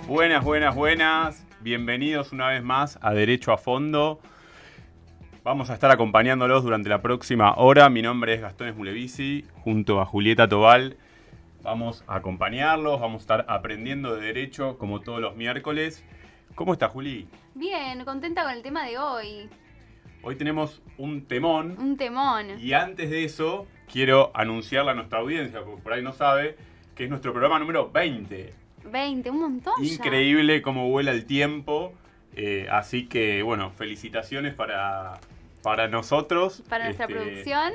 Buenas, buenas, buenas. Bienvenidos una vez más a Derecho a Fondo. Vamos a estar acompañándolos durante la próxima hora. Mi nombre es Gastón Esmulevisi, junto a Julieta Tobal. Vamos a acompañarlos, vamos a estar aprendiendo de Derecho como todos los miércoles. ¿Cómo está, Juli? Bien, contenta con el tema de hoy. Hoy tenemos un temón. Un temón. Y antes de eso, quiero anunciarle a nuestra audiencia, porque por ahí no sabe, que es nuestro programa número 20. 20, un montón ya. Increíble cómo vuela el tiempo. Así que, bueno, felicitaciones para nosotros. Para nuestra producción.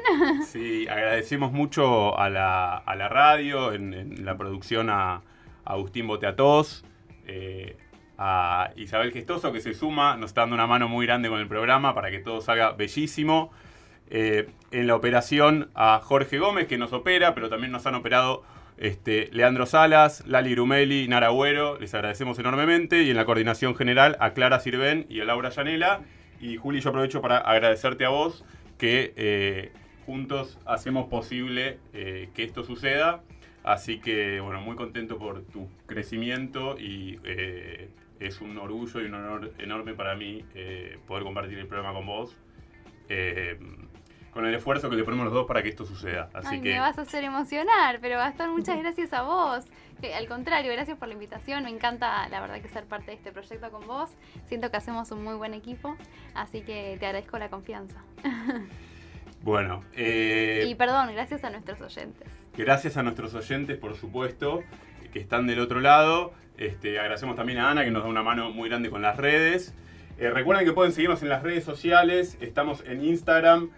Sí, agradecemos mucho a la radio, en la producción a Agustín Boteatos, a Isabel Gestoso, que se suma, nos está dando una mano muy grande con el programa para que todo salga bellísimo. En la operación a Jorge Gómez, que nos opera, pero también nos han operado Leandro Salas, Lali Grumeli, Nara Agüero, les agradecemos enormemente. Y en la coordinación general a Clara Sirven y a Laura Llanela. Y Juli, yo aprovecho para agradecerte a vos que juntos hacemos posible que esto suceda. Así que, bueno, muy contento por tu crecimiento y es un orgullo y un honor enorme para mí poder compartir el programa con vos. Con el esfuerzo que le ponemos los dos para que esto suceda. Así que me vas a hacer emocionar, pero Gastón, muchas gracias a vos. Al contrario, gracias por la invitación. Me encanta, la verdad, que ser parte de este proyecto con vos. Siento que hacemos un muy buen equipo, así que te agradezco la confianza. Bueno. Y perdón, gracias a nuestros oyentes. Gracias a nuestros oyentes, por supuesto, que están del otro lado. Agradecemos también a Ana, que nos da una mano muy grande con las redes. Recuerden que pueden seguirnos en las redes sociales. Estamos en Instagram,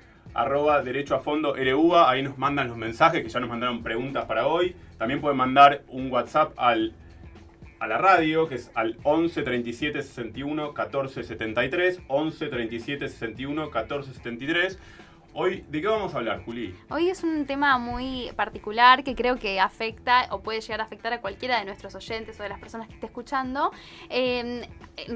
@derechoafondoRUA. Ahí nos mandan los mensajes, que ya nos mandaron preguntas para hoy. También pueden mandar un WhatsApp a la radio, que es al 11 37 61 14 73. 11 37 61 14 73. Hoy, ¿de qué vamos a hablar, Juli? Hoy es un tema muy particular que creo que afecta o puede llegar a afectar a cualquiera de nuestros oyentes o de las personas que esté escuchando. En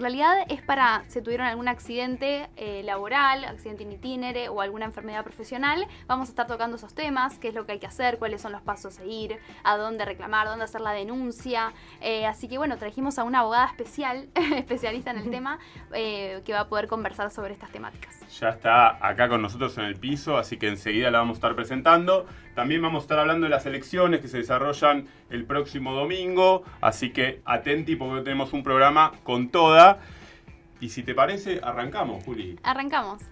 realidad es para si tuvieron algún accidente laboral, accidente in itinere o alguna enfermedad profesional. Vamos a estar tocando esos temas, qué es lo que hay que hacer, cuáles son los pasos a seguir, a dónde reclamar, dónde hacer la denuncia. Así que bueno, trajimos a una abogada especialista en el tema, que va a poder conversar sobre estas temáticas. Ya está acá con nosotros en el piso, así que enseguida la vamos a estar presentando. También vamos a estar hablando de las elecciones que se desarrollan el próximo domingo, así que atenti porque tenemos un programa con toda. Y si te parece, arrancamos, Juli. Arrancamos.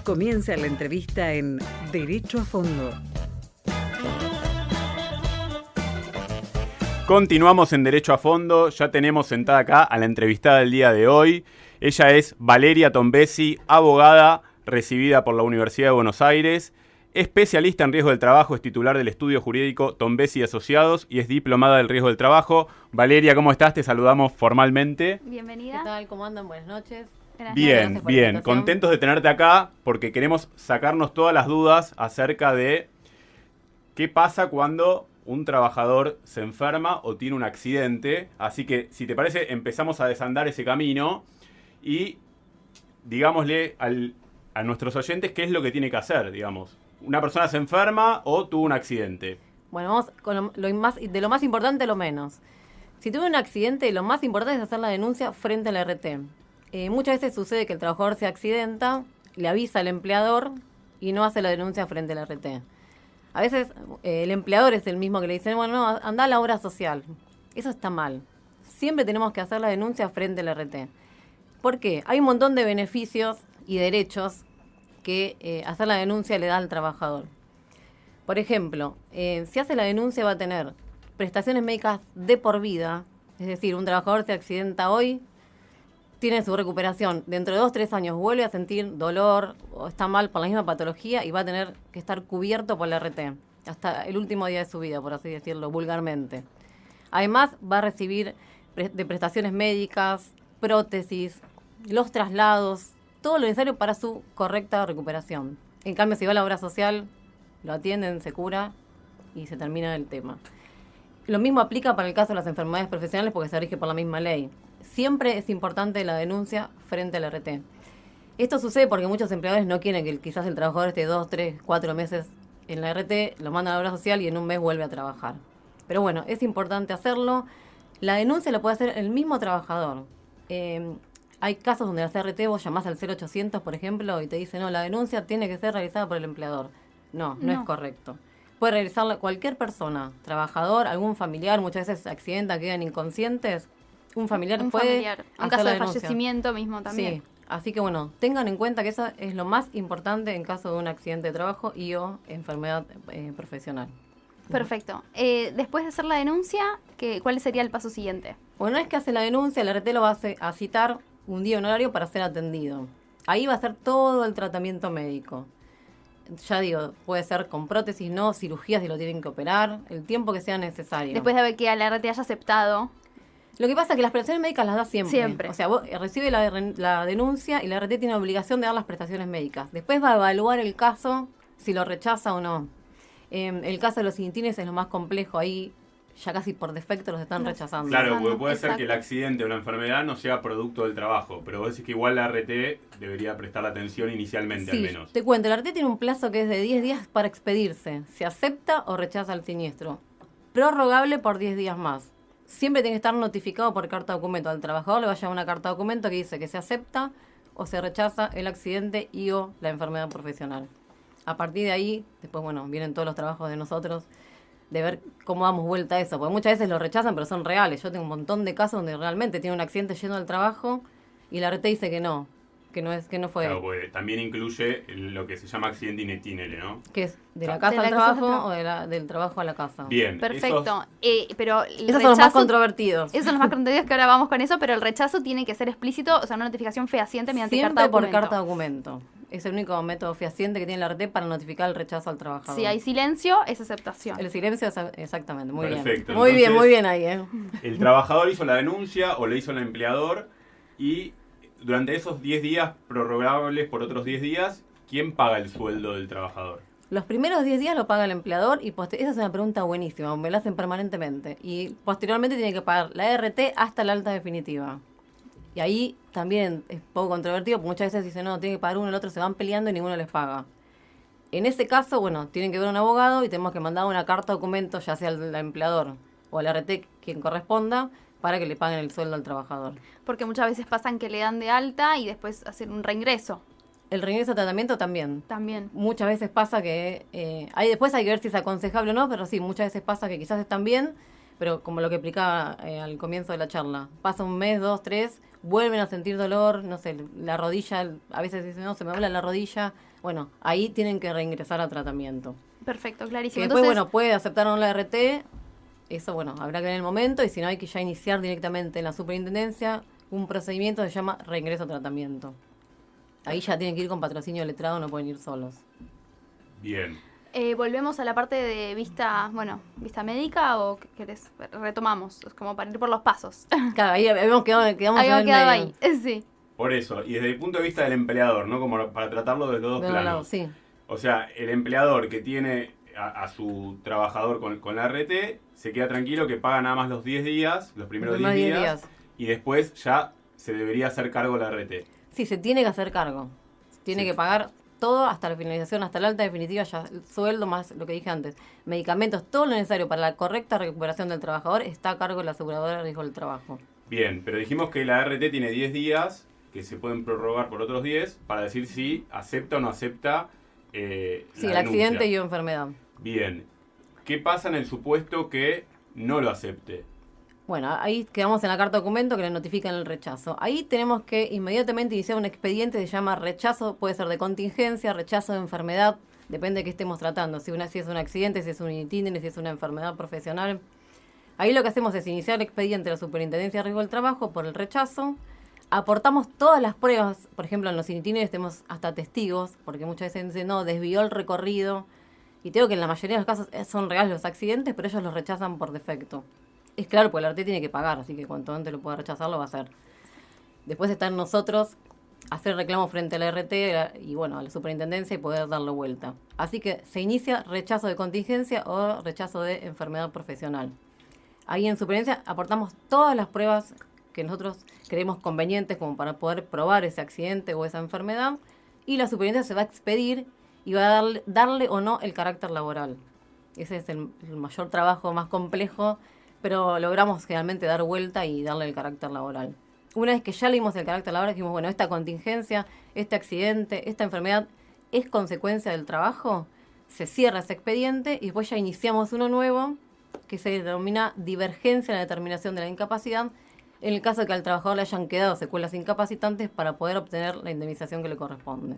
Comienza la entrevista en Derecho a Fondo. Continuamos en Derecho a Fondo. Ya tenemos sentada acá a la entrevistada del día de hoy. Ella es Valeria Tombesi, abogada recibida por la Universidad de Buenos Aires, especialista en riesgo del trabajo, es titular del estudio jurídico Tombesi y Asociados y es diplomada del riesgo del trabajo. Valeria, ¿cómo estás? Te saludamos formalmente. Bienvenida. ¿Qué tal? ¿Cómo andan? Buenas noches. Bien, bien. Contentos de tenerte acá porque queremos sacarnos todas las dudas acerca de qué pasa cuando un trabajador se enferma o tiene un accidente. Así que, si te parece, empezamos a desandar ese camino y digámosle a nuestros oyentes qué es lo que tiene que hacer, digamos. Una persona se enferma o tuvo un accidente. Bueno, vamos con de lo más importante a lo menos. Si tuve un accidente, lo más importante es hacer la denuncia frente al RT. Muchas veces sucede que el trabajador se accidenta, le avisa al empleador y no hace la denuncia frente al RT. A veces el empleador es el mismo que le dice, bueno, no, anda a la obra social. Eso está mal. Siempre tenemos que hacer la denuncia frente al RT. ¿Por qué? Hay un montón de beneficios y derechos que hacer la denuncia le da al trabajador. Por ejemplo, si hace la denuncia va a tener prestaciones médicas de por vida. Es decir, un trabajador se accidenta hoy, tiene su recuperación. Dentro de 2-3 años vuelve a sentir dolor o está mal por la misma patología y va a tener que estar cubierto por la RT hasta el último día de su vida, por así decirlo, vulgarmente. Además, va a recibir de prestaciones médicas, prótesis, los traslados, todo lo necesario para su correcta recuperación. En cambio, si va a la obra social, lo atienden, se cura y se termina el tema. Lo mismo aplica para el caso de las enfermedades profesionales porque se rige por la misma ley. Siempre es importante la denuncia frente al RT. Esto sucede porque muchos empleadores no quieren que quizás el trabajador esté 2, 3, 4 meses en la RT, lo mandan a la obra social y en un mes vuelve a trabajar. Pero bueno, es importante hacerlo. La denuncia la puede hacer el mismo trabajador. Hay casos donde la CRT vos llamás al 0800, por ejemplo, y te dice, no, la denuncia tiene que ser realizada por el empleador. No es correcto. Puede realizarla cualquier persona, trabajador, algún familiar, muchas veces se accidentan, quedan inconscientes. Un familiar puede hacer un caso la de denuncia. fallecimiento mismo también. Sí, así que bueno, tengan en cuenta que eso es lo más importante en caso de un accidente de trabajo y o enfermedad profesional. Perfecto. Después de hacer la denuncia, ¿cuál sería el paso siguiente? Bueno, una vez que hace la denuncia, el RT lo va a citar un día, un horario para ser atendido. Ahí va a hacer todo el tratamiento médico. Ya digo, puede ser con prótesis, no, cirugías si lo tienen que operar, el tiempo que sea necesario. Después de que la RT haya aceptado. Lo que pasa es que las prestaciones médicas las da siempre. O sea, vos recibe la denuncia y la RT tiene obligación de dar las prestaciones médicas. Después va a evaluar el caso, si lo rechaza o no. El caso de los INTINES es lo más complejo, ahí ya casi por defecto los están rechazando. Claro, porque puede ser Exacto. que el accidente o la enfermedad no sea producto del trabajo, pero vos decís que igual la RT debería prestar atención inicialmente, al menos. Te cuento, la RT tiene un plazo que es de 10 días para expedirse. Se acepta o rechaza el siniestro. Prorrogable por 10 días más. Siempre tiene que estar notificado por carta documento. Al trabajador le va a llevar una carta documento que dice que se acepta o se rechaza el accidente y o la enfermedad profesional. A partir de ahí, después, bueno, vienen todos los trabajos de nosotros de ver cómo damos vuelta a eso. Porque muchas veces lo rechazan, pero son reales. Yo tengo un montón de casos donde realmente tiene un accidente yendo al trabajo y la RT dice que no fue. Claro, porque también incluye lo que se llama accidente inetinere, ¿no? Que es de la Claro. casa De al la casa al trabajo trabajo. o del trabajo a la casa. Bien. Perfecto. Pero el Esos son los más rechazo- controvertidos. Esos son los más controvertidos, que ahora vamos con eso, pero el rechazo tiene que ser explícito, o sea, una notificación fehaciente mediante Siempre carta por documento. carta documento. Es el único método fehaciente que tiene la RT para notificar el rechazo al trabajador. Si hay silencio, es aceptación. El silencio, exactamente, muy Perfecto. bien. Entonces, Muy bien ahí, El trabajador hizo la denuncia o le hizo el empleador y durante esos 10 días prorrogables por otros 10 días, ¿quién paga el sueldo del trabajador? Los primeros 10 días lo paga el empleador y esa es una pregunta buenísima, me la hacen permanentemente. Y posteriormente tiene que pagar la RT hasta la alta definitiva. Y ahí también es poco controvertido, porque muchas veces dicen, no, tiene que pagar uno, el otro se van peleando y ninguno les paga. En ese caso, bueno, tienen que ver a un abogado y tenemos que mandar una carta documento, ya sea al empleador o al RT, quien corresponda, para que le paguen el sueldo al trabajador. Porque muchas veces pasan que le dan de alta y después hacen un reingreso El reingreso a tratamiento también. también. Muchas veces pasa que, después hay que ver si es aconsejable o no, pero sí, muchas veces pasa que quizás están bien, pero como lo que explicaba al comienzo de la charla, pasa un mes, 2, 3, vuelven a sentir dolor, no sé, la rodilla, a veces dicen, no, se me dobla la rodilla, bueno, ahí tienen que reingresar a tratamiento. Perfecto, Que clarísimo. después, Entonces, bueno, puede aceptar o no la RT, eso, bueno, habrá que ver en el momento, y si no hay que ya iniciar directamente en la superintendencia un procedimiento que se llama reingreso a tratamiento. Ahí ya tienen que ir con patrocinio letrado, no pueden ir solos. Bien. volvemos a la parte de vista médica, o querés, retomamos, es como para ir por los pasos. Claro, ahí habíamos quedado en Habíamos el quedado medio. ahí, sí. Por eso, y desde el punto de vista del empleador, ¿no? Como para tratarlo de los dos De los planos. lados, sí. O sea, el empleador que tiene a su trabajador con la RT, se queda tranquilo que paga nada más los 10 días, los primeros Los 10 10 días, días. y después ya se debería hacer cargo la RT. Sí, se tiene que hacer cargo. Tiene Sí. que pagar todo hasta la finalización, hasta la alta definitiva, ya el sueldo más lo que dije antes. Medicamentos, todo lo necesario para la correcta recuperación del trabajador está a cargo de la aseguradora de riesgo del trabajo. Bien, pero dijimos que la RT tiene 10 días, que se pueden prorrogar por otros 10, para decir si acepta o no acepta Sí, la el accidente denuncia. y o enfermedad. Bien. ¿Qué pasa en el supuesto que no lo acepte? Bueno, ahí quedamos en la carta documento que le notifican el rechazo. Ahí tenemos que inmediatamente iniciar un expediente que se llama rechazo, puede ser de contingencia, rechazo de enfermedad, depende de qué estemos tratando, si es un accidente, si es un ITINERE, si es una enfermedad profesional. Ahí lo que hacemos es iniciar el expediente de la Superintendencia de Riesgo del Trabajo por el rechazo, aportamos todas las pruebas, por ejemplo en los ITINERES tenemos hasta testigos, porque muchas veces dicen, no, desvió el recorrido, y te digo que en la mayoría de los casos son reales los accidentes, pero ellos los rechazan por defecto. Es claro, porque el RT tiene que pagar, así que cuanto antes lo pueda rechazar, lo va a hacer. Después está en nosotros hacer reclamo frente a la RT y bueno, a la superintendencia y poder darle vuelta. Así que se inicia rechazo de contingencia o rechazo de enfermedad profesional. Ahí en superintendencia aportamos todas las pruebas que nosotros creemos convenientes como para poder probar ese accidente o esa enfermedad, y la superintendencia se va a expedir y va a darle o no el carácter laboral. Ese es el mayor trabajo, más complejo, pero logramos generalmente dar vuelta y darle el carácter laboral. Una vez que ya le dimos el carácter laboral, dijimos, bueno, esta contingencia, este accidente, esta enfermedad es consecuencia del trabajo, se cierra ese expediente y después ya iniciamos uno nuevo que se denomina divergencia en la determinación de la incapacidad en el caso de que al trabajador le hayan quedado secuelas incapacitantes para poder obtener la indemnización que le corresponde.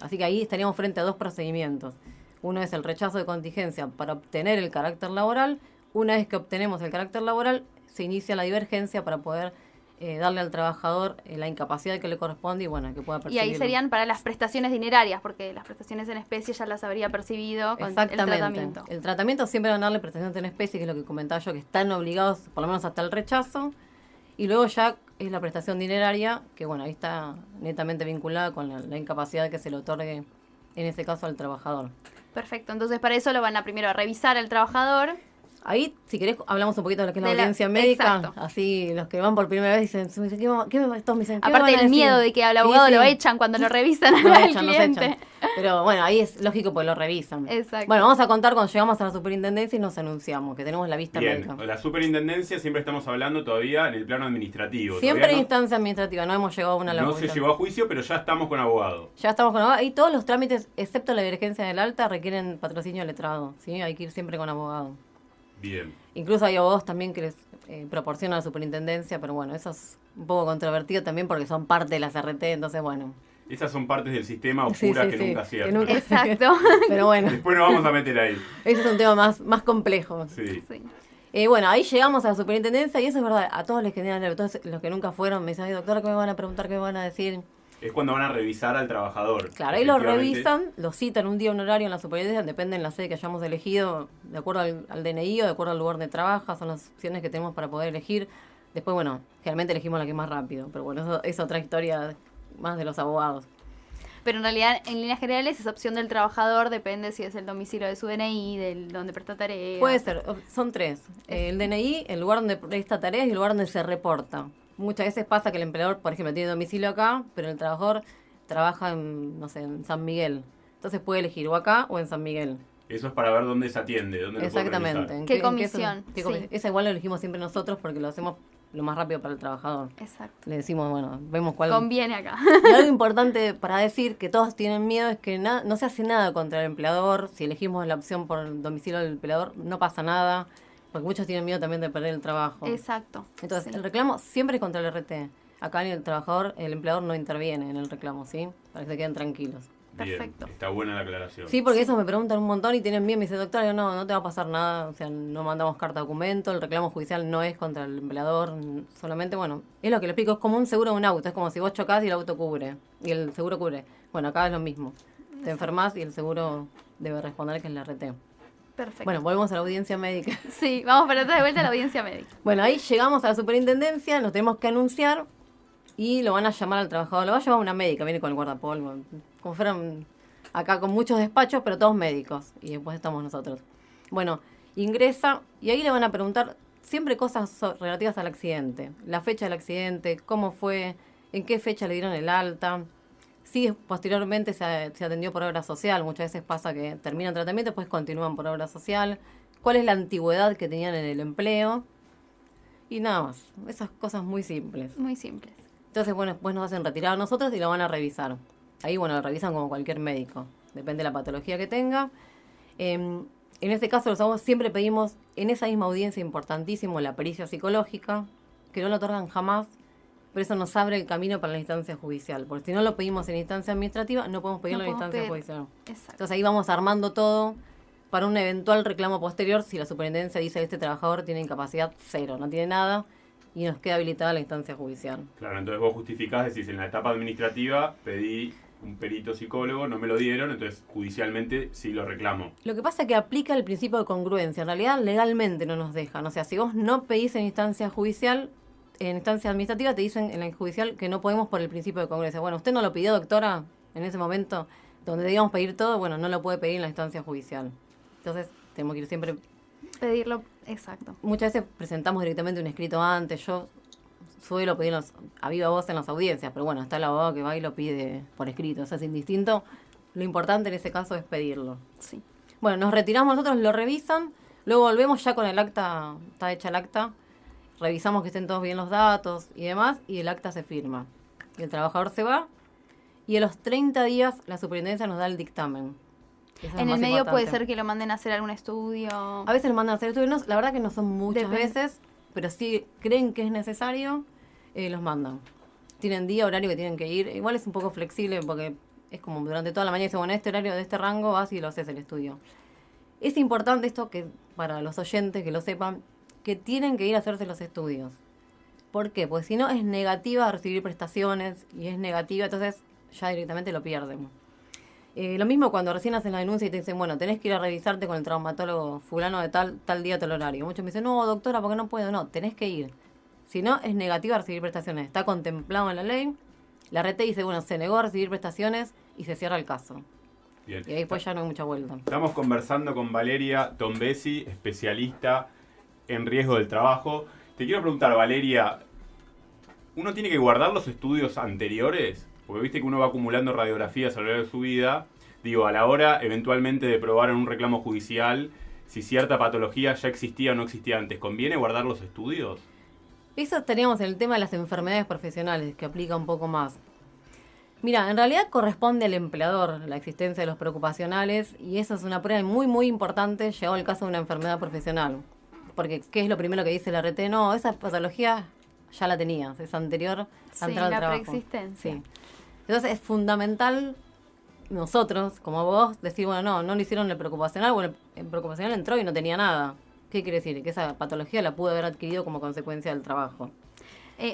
Así que ahí estaríamos frente a dos procedimientos. Uno es el rechazo de contingencia para obtener el carácter laboral. Una vez que obtenemos el carácter laboral, se inicia la divergencia para poder darle al trabajador la incapacidad que le corresponde y bueno, que pueda percibir. Y ahí serían para las prestaciones dinerarias, porque las prestaciones en especie ya las habría percibido con el tratamiento. El tratamiento siempre van a darle prestaciones en especie, que es lo que comentaba yo, que están obligados, por lo menos hasta el rechazo, y luego ya es la prestación dineraria, que bueno, ahí está netamente vinculada con la incapacidad que se le otorgue, en ese caso, al trabajador. Perfecto, entonces para eso lo van a primero a revisar al trabajador. Ahí, si querés, hablamos un poquito de lo que es la audiencia médica. Exacto. Así, los que van por primera vez dicen, estos me dicen, ¿qué aparte del miedo de que al abogado sí, lo echan cuando lo revisan al cliente. Pero bueno, ahí es lógico porque lo revisan. Exacto. Bueno, vamos a contar cuando llegamos a la superintendencia y nos anunciamos que tenemos la vista Bien, médica. la superintendencia siempre estamos hablando todavía en el plano administrativo. Siempre Todavía en instancia administrativa, no hemos llegado a una no se llevó a juicio, pero ya estamos con abogado. Ya estamos con abogado y todos los trámites, excepto la divergencia del alta, requieren patrocinio letrado. ¿Sí? Hay que ir siempre con abogado. Bien. Incluso hay abogados también que les proporcionan a la superintendencia, pero bueno, eso es un poco controvertido también porque son parte de la CRT, entonces bueno. Esas son partes del sistema oscuras que nunca cierran. Exacto. Pero bueno. Después nos vamos a meter ahí. Ese es un tema más complejo. Sí. Bueno, ahí llegamos a la superintendencia y eso es verdad, a todos les generan, a todos los que nunca fueron, me dicen, ay doctora, ¿qué me van a preguntar? ¿Qué me van a decir? Es cuando van a revisar al trabajador. Claro, ahí lo revisan, lo citan un día, un horario en la superintendencia, depende de la sede que hayamos elegido, de acuerdo al DNI o de acuerdo al lugar donde trabaja, son las opciones que tenemos para poder elegir. Después, bueno, generalmente elegimos la que es más rápido, pero bueno, eso es otra historia más de los abogados. Pero en realidad, en líneas generales, esa opción del trabajador depende si es el domicilio de su DNI, del donde presta tareas. Puede ser, son tres. El DNI, el lugar donde presta tareas y el lugar donde se reporta. Muchas veces pasa que el empleador, por ejemplo, tiene domicilio acá, pero el trabajador trabaja en, no sé, en San Miguel. Entonces puede elegir o acá o en San Miguel. Eso es para ver dónde se atiende, dónde Exactamente. lo puede realizar. ¿Qué comisión? Sí. Esa igual lo elegimos siempre nosotros porque lo hacemos lo más rápido para el trabajador. Exacto. Le decimos, bueno, vemos cuál conviene acá. Y algo importante para decir que todos tienen miedo es que no se hace nada contra el empleador. Si elegimos la opción por el domicilio del empleador, no pasa nada. Porque muchos tienen miedo también de perder el trabajo. Exacto. Entonces, sí. El reclamo siempre es contra el RT. Acá ni el trabajador, el empleador no interviene en el reclamo, ¿sí? Para que se queden tranquilos. Bien, Perfecto. está buena la aclaración. Sí, porque eso me preguntan un montón y tienen miedo. Me dice, doctora, yo no te va a pasar nada. O sea, no mandamos carta documento. El reclamo judicial no es contra el empleador. Solamente, bueno, es lo que le explico. Es como un seguro de un auto. Es como si vos chocás y el auto cubre. Y el seguro cubre. Bueno, acá es lo mismo. Te enfermas y el seguro debe responder que es la RT. Perfecto. Bueno, volvemos a la audiencia médica. Sí, vamos para atrás de vuelta a la audiencia médica. Bueno, ahí llegamos a la superintendencia, nos tenemos que anunciar y lo van a llamar al trabajador. Lo va a llamar una médica, viene con el guardapolvo. Como fueran acá con muchos despachos, pero todos médicos. Y después estamos nosotros. Bueno, ingresa y ahí le van a preguntar siempre cosas relativas al accidente. La fecha del accidente, cómo fue, en qué fecha le dieron el alta. Sí, posteriormente se atendió por obra social. Muchas veces pasa que terminan tratamiento, después continúan por obra social. ¿Cuál es la antigüedad que tenían en el empleo? Y nada más. Esas cosas muy simples. Muy simples. Entonces, bueno, después nos hacen retirar a nosotros y lo van a revisar. Ahí, bueno, lo revisan como cualquier médico. Depende de la patología que tenga. En este caso, los abogados siempre pedimos, en esa misma audiencia, importantísimo, la pericia psicológica, que no lo otorgan jamás. Pero eso nos abre el camino para la instancia judicial. Porque si no lo pedimos en instancia administrativa, no podemos pedirlo en instancia judicial. Exacto. Entonces ahí vamos armando todo para un eventual reclamo posterior si la superintendencia dice que este trabajador tiene incapacidad cero, no tiene nada, y nos queda habilitada la instancia judicial. Claro, entonces vos justificás, decís, en la etapa administrativa pedí un perito psicólogo, no me lo dieron, entonces judicialmente sí lo reclamo. Lo que pasa es que aplica el principio de congruencia. En realidad legalmente no nos dejan. O sea, si vos no pedís en instancia judicial, en instancia administrativa te dicen en la judicial que no podemos por el principio de congruencia. Bueno, usted no lo pidió, doctora, en ese momento donde debíamos pedir todo, bueno, no lo puede pedir en la instancia judicial. Entonces, tenemos que ir siempre... Pedirlo, exacto. Muchas veces presentamos directamente un escrito antes. Yo suelo pedir a viva voz en las audiencias, pero bueno, está el abogado que va y lo pide por escrito, o sea, es indistinto. Lo importante en ese caso es pedirlo. Sí. Bueno, nos retiramos nosotros, lo revisan, luego volvemos ya con el acta, está hecha el acta, revisamos que estén todos bien los datos y demás, y el acta se firma. Y el trabajador se va, y a los 30 días la superintendencia nos da el dictamen. Eso es En lo el más medio puede importante. ser que lo manden a hacer algún estudio. A veces lo mandan a hacer estudios, la verdad que no son muchas Depende. veces, pero si creen que es necesario, los mandan. Tienen día, horario que tienen que ir. Igual es un poco flexible porque es como durante toda la mañana. Dice, bueno, este horario de este rango vas y lo haces el estudio. Es importante esto que para los oyentes que lo sepan, que tienen que ir a hacerse los estudios. ¿Por qué? Porque si no es negativa a recibir prestaciones y es negativa, entonces ya directamente lo pierden. Lo mismo cuando recién hacen la denuncia y te dicen, bueno, tenés que ir a revisarte con el traumatólogo fulano de tal día, tal horario. Muchos me dicen, no, doctora, porque no puedo. No, tenés que ir. Si no, es negativa a recibir prestaciones. Está contemplado en la ley. La RT dice, bueno, se negó a recibir prestaciones y se cierra el caso. Bien. Y ahí después ya no hay mucha vuelta. Estamos conversando con Valeria Tombesi, especialista en riesgo del trabajo. Te quiero preguntar, Valeria, ¿uno tiene que guardar los estudios anteriores? Porque viste que uno va acumulando radiografías a lo largo de su vida. Digo, a la hora eventualmente de probar en un reclamo judicial si cierta patología ya existía o no existía antes, ¿conviene guardar los estudios? Eso teníamos en el tema de las enfermedades profesionales, que aplica un poco más. Mira, en realidad corresponde al empleador la existencia de los preocupacionales y eso es una prueba muy, muy importante llegado el caso de una enfermedad profesional. Porque, ¿qué es lo primero que dice la RT? No, esa patología ya la tenías, es anterior a Sí, entrar al la trabajo. preexistencia. Sí. Entonces es fundamental nosotros, como vos, decir, bueno, no le hicieron el preocupacional, bueno, el preocupacional entró y no tenía nada. ¿Qué quiere decir? Que esa patología la pudo haber adquirido como consecuencia del trabajo.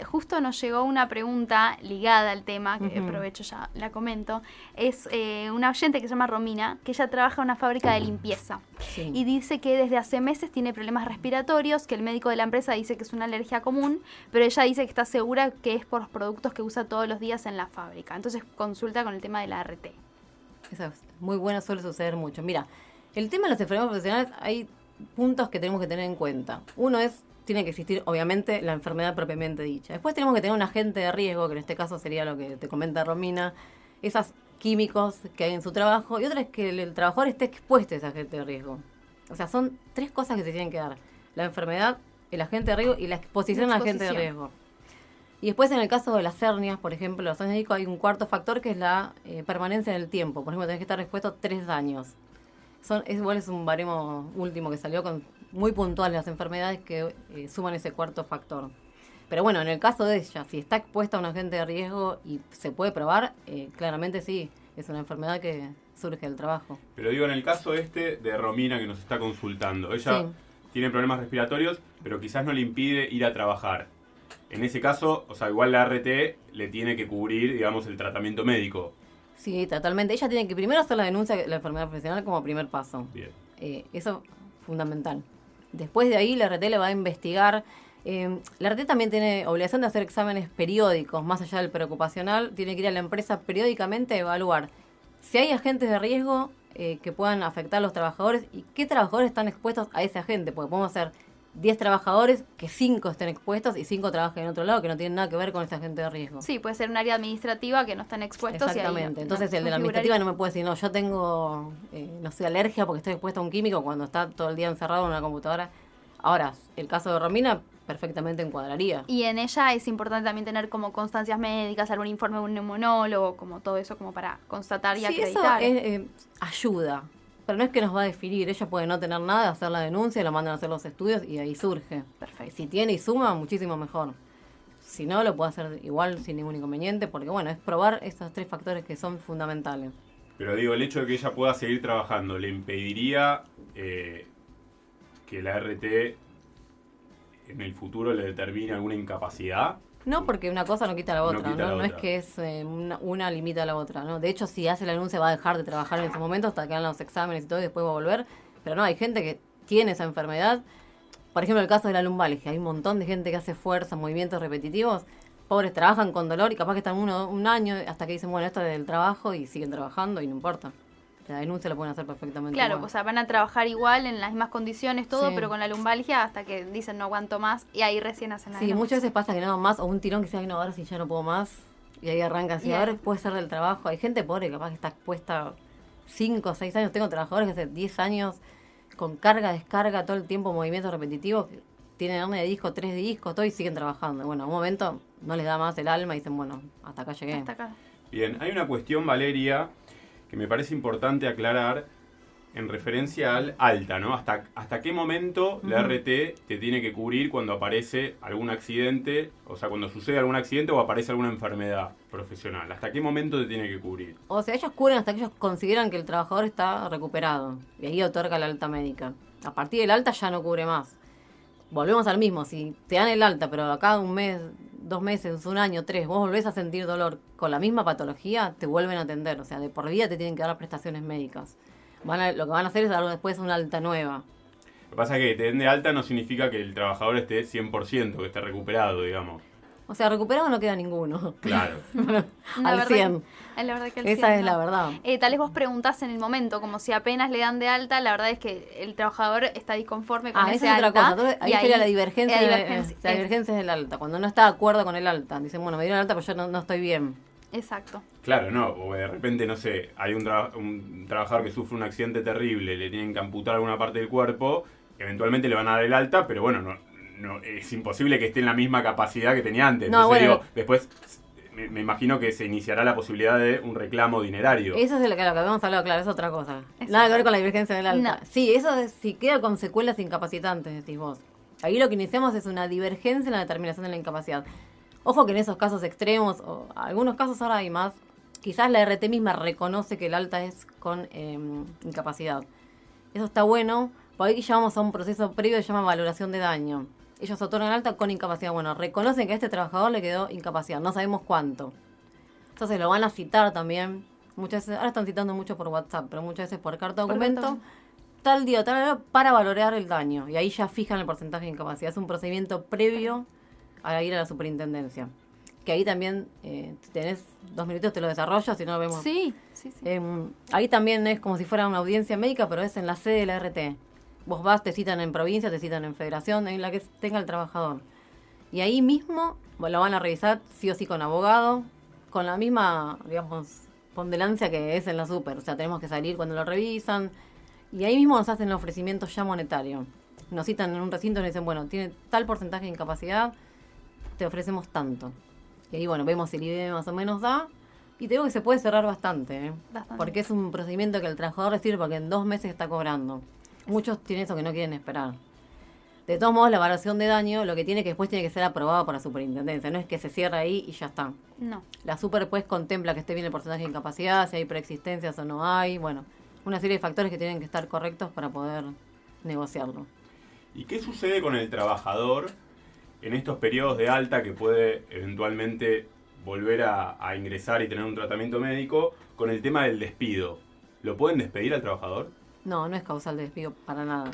Justo nos llegó una pregunta ligada al tema, que Ujú. aprovecho ya la comento. Es una oyente que se llama Romina, que ella trabaja en una fábrica de limpieza. Sí. Y dice que desde hace meses tiene problemas respiratorios, que el médico de la empresa dice que es una alergia común, pero ella dice que está segura que es por los productos que usa todos los días en la fábrica. Entonces consulta con el tema de la ART. Eso es muy bueno, suele suceder mucho. Mira, el tema de las enfermedades profesionales hay puntos que tenemos que tener en cuenta. Uno es, tiene que existir obviamente la enfermedad propiamente dicha. Después tenemos que tener un agente de riesgo, que en este caso sería lo que te comenta Romina, esos químicos que hay en su trabajo, y otra es que el trabajador esté expuesto a ese agente de riesgo. O sea, son tres cosas que se tienen que dar. La enfermedad, el agente de riesgo y la exposición al agente de riesgo. Y después en el caso de las hernias, por ejemplo, los hernias médicos, hay un cuarto factor que es la permanencia en el tiempo. Por ejemplo, tenés que estar expuesto 3 años. Igual es un baremo último que salió con muy puntual las enfermedades que suman ese cuarto factor. Pero bueno, en el caso de ella, si está expuesta a un agente de riesgo y se puede probar, claramente sí, es una enfermedad que surge del trabajo. Pero digo, en el caso de Romina que nos está consultando, ella Sí. tiene problemas respiratorios, pero quizás no le impide ir a trabajar. En ese caso, o sea, igual la RT le tiene que cubrir, digamos, el tratamiento médico. Sí, totalmente. Ella tiene que primero hacer la denuncia de la enfermedad profesional como primer paso. Bien. Eso fundamental. Después de ahí la RT le va a investigar. La RT también tiene obligación de hacer exámenes periódicos, más allá del preocupacional. Tiene que ir a la empresa periódicamente a evaluar si hay agentes de riesgo que puedan afectar a los trabajadores y qué trabajadores están expuestos a ese agente. Porque podemos hacer 10 trabajadores, que 5 estén expuestos y 5 trabajen en otro lado que no tienen nada que ver con ese agente de riesgo. Sí, puede ser un área administrativa que no están expuestos. Exactamente. Y ahí Entonces el de la administrativa no me puede decir, no, yo tengo, no sé, alergia porque estoy expuesta a un químico cuando está todo el día encerrado en una computadora. Ahora, el caso de Romina perfectamente encuadraría. Y en ella es importante también tener como constancias médicas, algún informe de un neumonólogo, como todo eso como para constatar y Sí, acreditar. eso ayuda. Pero no es que nos va a definir. Ella puede no tener nada, hacer la denuncia, lo mandan a hacer los estudios y ahí surge. Perfecto. Si tiene y suma, muchísimo mejor. Si no, lo puede hacer igual sin ningún inconveniente, porque bueno, es probar esos 3 factores que son fundamentales. Pero digo, el hecho de que ella pueda seguir trabajando, ¿le impediría que la RT en el futuro le determine alguna incapacidad? No, porque una cosa no quita la No otra, quita la no es otra. que es una limita a la otra, ¿no? De hecho, si hace la denuncia va a dejar de trabajar en ese momento hasta que hagan los exámenes y todo y después va a volver. Pero no, hay gente que tiene esa enfermedad. Por ejemplo, el caso de la lumbalgia. Hay un montón de gente que hace fuerza, movimientos repetitivos. Pobres, trabajan con dolor y capaz que están un año hasta que dicen, bueno, esto es del trabajo y siguen trabajando y no importa. La denuncia lo pueden hacer perfectamente. Claro, igual. o sea, van a trabajar igual en las mismas condiciones, todo, Sí. pero con la lumbalgia hasta que dicen no aguanto más y ahí recién hacen la Sí, denuncia. muchas veces pasa que nada más, o un tirón que dice, ay, no, ahora sí ya no puedo más. Y ahí arranca así, Y a ahí- ver, puede ser del trabajo. Hay gente pobre que capaz que está expuesta 5 o 6 años. Tengo trabajadores que hace 10 años con carga, descarga, todo el tiempo, movimientos repetitivos, que tienen hernia de disco, 3 discos, todo y siguen trabajando. Bueno, en un momento no les da más el alma y dicen, bueno, hasta acá llegué. Hasta acá. Bien, hay una cuestión, Valeria, que me parece importante aclarar en referencia al alta, ¿no? ¿Hasta qué momento la Ujú. RT te tiene que cubrir cuando aparece algún accidente, o sea, cuando sucede algún accidente o aparece alguna enfermedad profesional? ¿Hasta qué momento te tiene que cubrir? O sea, ellos cubren hasta que ellos consideran que el trabajador está recuperado. Y ahí otorga la alta médica. A partir del alta ya no cubre más. Volvemos al mismo. Si te dan el alta, pero acá un mes, 2 meses, un año, 3, vos volvés a sentir dolor con la misma patología, te vuelven a atender. O sea, de por vida te tienen que dar prestaciones médicas. Lo que van a hacer es dar después una alta nueva. Lo que pasa es que te den de alta no significa que el trabajador esté 100%, que esté recuperado, digamos. O sea, recuperado no queda ninguno. Claro. La Al verdad 100. que- la verdad que al Esa 100, es no. la verdad. Tal vez vos preguntás en el momento, como si apenas le dan de alta, la verdad es que el trabajador está disconforme con ese Esa es otra alta. cosa. Entonces, ahí y sería la divergencia, la la divergencia, divergencia es del alta. Cuando no está de acuerdo con el alta. Dicen, bueno, me dieron el alta, pero yo no estoy bien. Exacto. Claro, no, o de repente, no sé, hay un trabajador que sufre un accidente terrible, le tienen que amputar alguna parte del cuerpo, eventualmente le van a dar el alta, pero bueno, no es imposible que esté en la misma capacidad que tenía antes. No, Entonces bueno, digo, después me imagino que se iniciará la posibilidad de un reclamo dinerario. Eso es de lo que habíamos hablado, claro, es otra cosa. Exacto. Nada que ver con la divergencia del alta. No. Sí, eso es, si queda con secuelas incapacitantes, decís vos. Ahí lo que iniciamos es una divergencia en la determinación de la incapacidad. Ojo que en esos casos extremos, o algunos casos ahora hay más, quizás la RT misma reconoce que el alta es con incapacidad. Eso está bueno, por ahí ya vamos a un proceso previo que se llama valoración de daño. Ellos otorgan alta con incapacidad. Bueno, reconocen que a este trabajador le quedó incapacidad, no sabemos cuánto. Entonces lo van a citar también. Muchas veces, ahora están citando mucho por WhatsApp, pero muchas veces por carta Por documento. carta. Tal día, tal hora, para valorar el daño. Y ahí ya fijan el porcentaje de incapacidad. Es un procedimiento previo a ir a la superintendencia. Que ahí también, si tenés 2 minutos, te lo desarrollo, si no lo vemos. Sí, sí, sí. Ahí también es como si fuera una audiencia médica, pero es en la sede de la RT. Vos vas, te citan en provincia, te citan en federación, en la que tenga el trabajador. Y ahí mismo lo van a revisar sí o sí con abogado, con la misma, digamos, ponderancia que es en la super. O sea, tenemos que salir cuando lo revisan. Y ahí mismo nos hacen el ofrecimiento ya monetario. Nos citan en un recinto y nos dicen, bueno, tiene tal porcentaje de incapacidad, te ofrecemos tanto. Y ahí, bueno, vemos si el IBM más o menos da. Y te digo que se puede cerrar bastante, Bastante. porque es un procedimiento que el trabajador recibe porque en 2 meses está cobrando. Muchos tienen eso que no quieren esperar. De todos modos, la evaluación de daño, lo que tiene que después tiene que ser aprobado por la superintendencia. No es que se cierra ahí y ya está. No. La super después contempla que esté bien el porcentaje de incapacidad, si hay preexistencias o no hay. Bueno, una serie de factores que tienen que estar correctos para poder negociarlo. ¿Y qué sucede con el trabajador en estos periodos de alta que puede eventualmente volver a ingresar y tener un tratamiento médico con el tema del despido? ¿Lo pueden despedir al trabajador? No, no es causal de despido para nada.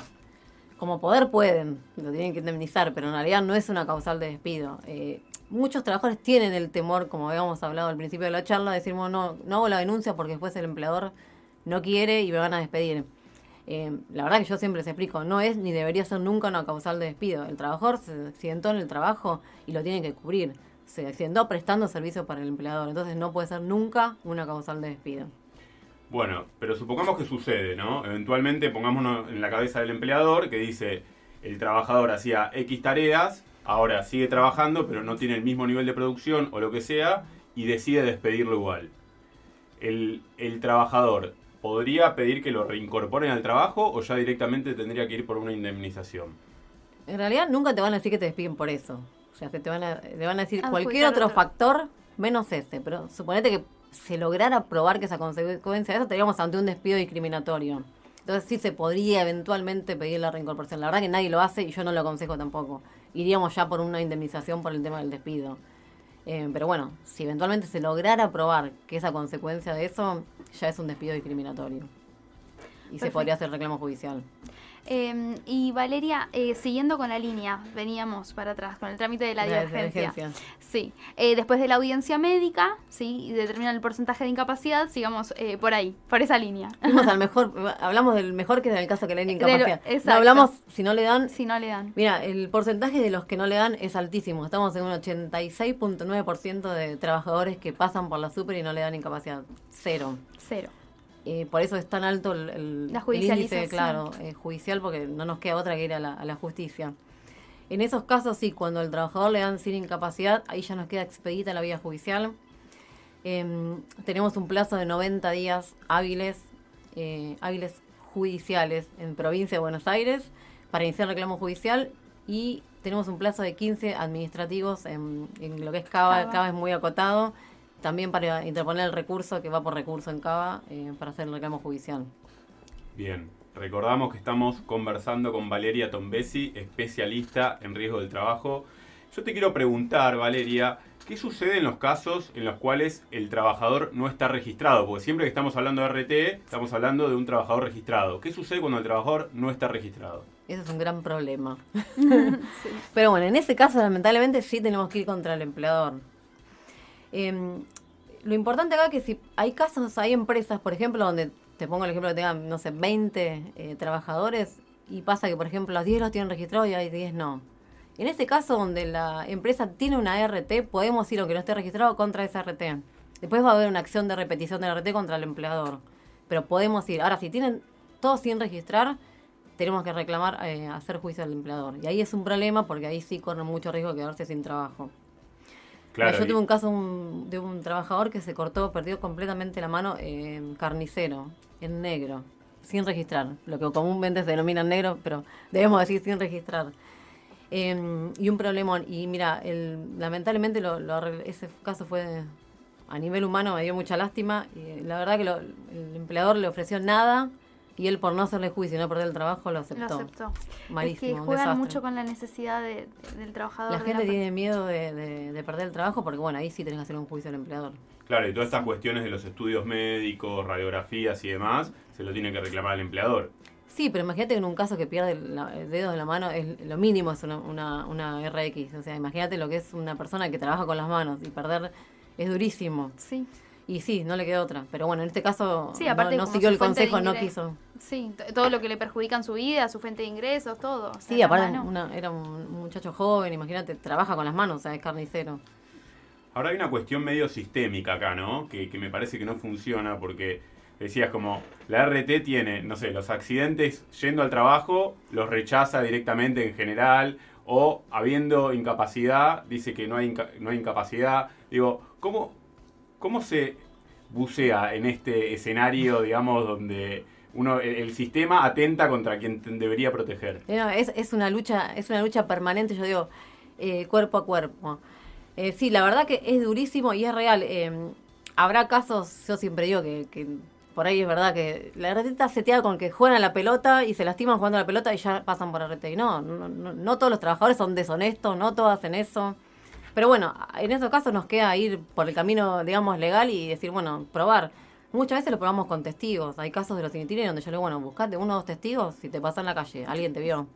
Como poder pueden, lo tienen que indemnizar, pero en realidad no es una causal de despido. Muchos trabajadores tienen el temor, como habíamos hablado al principio de la charla, de decir, bueno, no hago la denuncia porque después el empleador no quiere y me van a despedir. La verdad que yo siempre les explico, no es ni debería ser nunca una causal de despido. El trabajador se accidentó en el trabajo y lo tiene que cubrir. Se accidentó prestando servicio para el empleador, entonces no puede ser nunca una causal de despido. Bueno, pero supongamos que sucede, ¿no? Eventualmente pongámonos en la cabeza del empleador que dice, el trabajador hacía X tareas, ahora sigue trabajando, pero no tiene el mismo nivel de producción o lo que sea, y decide despedirlo igual. ¿El trabajador podría pedir que lo reincorporen al trabajo o ya directamente tendría que ir por una indemnización? En realidad nunca te van a decir que te despiden por eso. O sea, te van a decir cualquier adjudicar otro otro. factor menos ese. Pero suponete que se lograra probar que esa consecuencia de eso, estaríamos ante un despido discriminatorio. Entonces sí se podría eventualmente pedir la reincorporación. La verdad que nadie lo hace y yo no lo aconsejo tampoco. Iríamos ya por una indemnización por el tema del despido. Pero bueno, si eventualmente se lograra probar que esa consecuencia de eso ya es un despido discriminatorio. y se Perfecto. podría hacer reclamo judicial. Y Valeria, siguiendo con la línea, veníamos para atrás con el trámite de la divergencia. Sí, después de la audiencia médica, sí, y determinan el porcentaje de incapacidad, sigamos por ahí, por esa línea. Fuimos al mejor, hablamos del mejor que es en el caso que le den incapacidad. Exacto. No hablamos si no le dan. Si no le dan. Mira, el porcentaje de los que no le dan es altísimo. Estamos en un 86.9% de trabajadores que pasan por la super y no le dan incapacidad. Cero. Por eso es tan alto La el índice, judicialización. claro, judicial, porque no nos queda otra que ir a la justicia. En esos casos, sí, cuando al trabajador le dan sin incapacidad, ahí ya nos queda expedita la vía judicial. Tenemos un plazo de 90 días hábiles judiciales en provincia de Buenos Aires para iniciar reclamo judicial, y tenemos un plazo de 15 administrativos en lo que es Cava. Cava es muy acotado. También para interponer el recurso, que va por recurso en Cava, para hacer el reclamo judicial. Bien, recordamos que estamos conversando con Valeria Tombesi, especialista en riesgo del trabajo. Yo te quiero preguntar, Valeria, ¿qué sucede en los casos en los cuales el trabajador no está registrado? Porque siempre que estamos hablando de RT, estamos hablando de un trabajador registrado. ¿Qué sucede cuando el trabajador no está registrado? Ese es un gran problema. Pero bueno, en ese caso, lamentablemente, sí tenemos que ir contra el empleador. Lo importante acá es que si hay casos, hay empresas, por ejemplo, donde te pongo el ejemplo que tengan, no sé, 20 trabajadores, y pasa que, por ejemplo, los 10 los tienen registrados y hay 10 no. En ese caso, donde la empresa tiene una RT, podemos ir, aunque no esté registrado, contra esa RT. Después va a haber una acción de repetición de la RT contra el empleador. Pero podemos ir. Ahora, si tienen todos sin registrar, tenemos que reclamar, hacer juicio al empleador. Y ahí es un problema, porque ahí sí corren mucho riesgo de quedarse sin trabajo. Claro, yo tuve un caso de un trabajador que se perdió completamente la mano carnicero, en negro, sin registrar. Lo que comúnmente se denomina negro, pero debemos decir sin registrar. Y un problemón. Y mira, lamentablemente ese caso fue a nivel humano, me dio mucha lástima. Y la verdad que el empleador le ofreció nada, y él, por no hacerle juicio y no perder el trabajo, lo aceptó. Malísimo, es que un juegan desastre. mucho con la necesidad del trabajador. La gente tiene miedo de perder el trabajo, porque bueno, ahí sí tenés que hacer un juicio al empleador. Claro, y todas estas cuestiones de los estudios médicos, radiografías y demás, se lo tiene que reclamar al empleador. Sí, pero imagínate que en un caso que pierde el dedo de la mano, lo mínimo es una RX. O sea, imagínate lo que es una persona que trabaja con las manos, y perder es durísimo. Sí. Y sí, no le queda otra. Pero bueno, en este caso sí, aparte, no siguió el consejo, no quiso. Sí, todo lo que le perjudica en su vida, su fuente de ingresos, todo. O sea, sí, aparte era un muchacho joven, imagínate, trabaja con las manos, o sea, es carnicero. Ahora hay una cuestión medio sistémica acá, ¿no? Que me parece que no funciona, porque decías como la RT tiene, no sé, los accidentes yendo al trabajo, los rechaza directamente en general, o habiendo incapacidad, dice que no hay incapacidad. Digo, ¿cómo se bucea en este escenario, digamos, donde el sistema atenta contra quien debería proteger? Es una lucha permanente, yo digo, cuerpo a cuerpo. Sí, la verdad que es durísimo y es real. Habrá casos, yo siempre digo que por ahí es verdad que la RT está seteada con que juegan a la pelota y se lastiman jugando a la pelota y ya pasan por RT. Y no todos los trabajadores son deshonestos, no todos hacen eso. Pero bueno, en esos casos nos queda ir por el camino, digamos, legal y decir, bueno, probar. Muchas veces lo probamos con testigos. Hay casos de los initines donde yo le digo, bueno, buscate 1 o 2 testigos si te pasa en la calle, alguien te vio.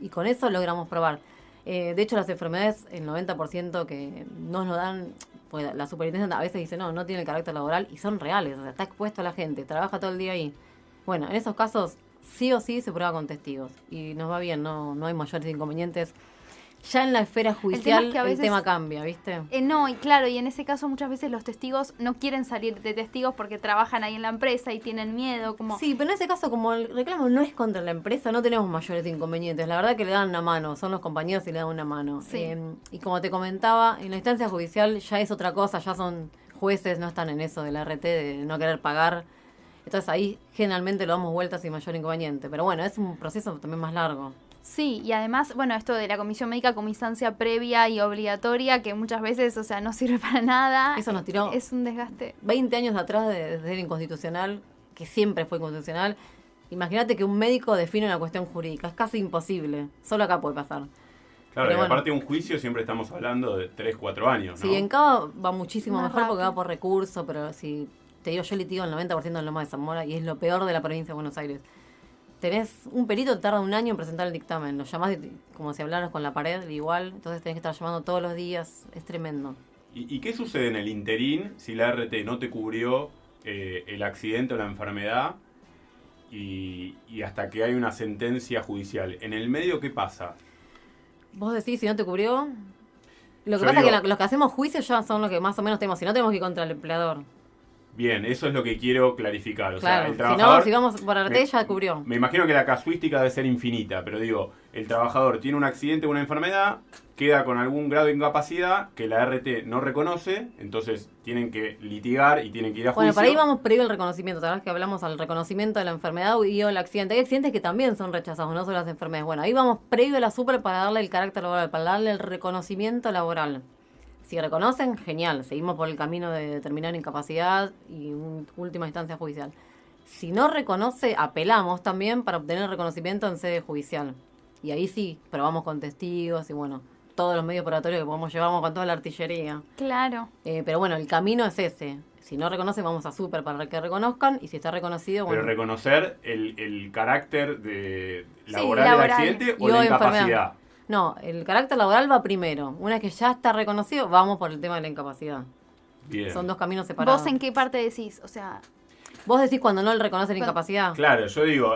Y con eso logramos probar. De hecho, las enfermedades, el 90% que no nos dan, pues la superintendencia a veces dice, no tiene el carácter laboral, y son reales, o sea, está expuesto a la gente, trabaja todo el día ahí. Bueno, en esos casos sí o sí se prueba con testigos y nos va bien, no hay mayores inconvenientes. Ya en la esfera judicial el tema cambia, ¿viste? No, y claro, y en ese caso muchas veces los testigos no quieren salir de testigos porque trabajan ahí en la empresa y tienen miedo. Sí, pero en ese caso, como el reclamo no es contra la empresa, no tenemos mayores inconvenientes. La verdad que le dan una mano, son los compañeros y le dan una mano. Sí. Y como te comentaba, en la instancia judicial ya es otra cosa, ya son jueces, no están en eso de la RT, de no querer pagar. Entonces ahí generalmente lo damos vueltas sin mayor inconveniente. Pero bueno, es un proceso también más largo. Sí, y además, bueno, esto de la comisión médica como instancia previa y obligatoria, que muchas veces, o sea, no sirve para nada. Eso nos tiró. Es un desgaste. 20 años atrás de ser inconstitucional, que siempre fue inconstitucional. Imagínate que un médico define una cuestión jurídica. Es casi imposible. Solo acá puede pasar. Claro, y aparte de un juicio siempre estamos hablando de 3-4 años, ¿no? Sí, en Cava va muchísimo Más mejor rápido. porque va por recurso, pero si te digo, yo litigo el 90% en Loma de Zamora y es lo peor de la provincia de Buenos Aires. tenés un perito, tarda un año en presentar el dictamen. Lo llamás como si hablaras con la pared, igual. Entonces tenés que estar llamando todos los días. Es tremendo. ¿Y qué sucede en el interín si la RT no te cubrió el accidente o la enfermedad y hasta que hay una sentencia judicial? ¿En el medio qué pasa? Vos decís, si no te cubrió... Lo que Yo pasa es digo- que los que hacemos juicios ya son los que más o menos tenemos. Si no, tenemos que ir contra el empleador. Bien, eso es lo que quiero clarificar. O sea, Claro, el si trabajador... no, si vamos por RT ya cubrió. Me imagino que la casuística debe ser infinita, pero digo, el trabajador tiene un accidente o una enfermedad, queda con algún grado de incapacidad que la RT no reconoce, entonces tienen que litigar y tienen que ir a juicio. Bueno, para ahí vamos previo al reconocimiento. ¿Sabes que hablamos al reconocimiento de la enfermedad y o el accidente? Hay accidentes que también son rechazados, no solo las enfermedades. Bueno, ahí vamos previo a la super para darle el carácter laboral, para darle el reconocimiento laboral. Si reconocen, genial. Seguimos por el camino de determinar incapacidad y última instancia judicial. Si no reconoce, apelamos también para obtener reconocimiento en sede judicial. Y ahí sí, probamos con testigos y bueno, todos los medios operatorios que podemos llevamos con toda la artillería. Claro. Pero bueno, el camino es ese. Si no reconoce, vamos a super para que reconozcan. Y si está reconocido, Pero bueno. reconocer el carácter de Sí, laboral, laboral. del accidente o Y la o incapacidad. enfermedad. No, el carácter laboral va primero. Una vez que ya está reconocido, vamos por el tema de la incapacidad. Bien. Son dos caminos separados. ¿Vos en qué parte decís? O sea, ¿Vos decís cuando no le reconoce la incapacidad? Claro, yo digo,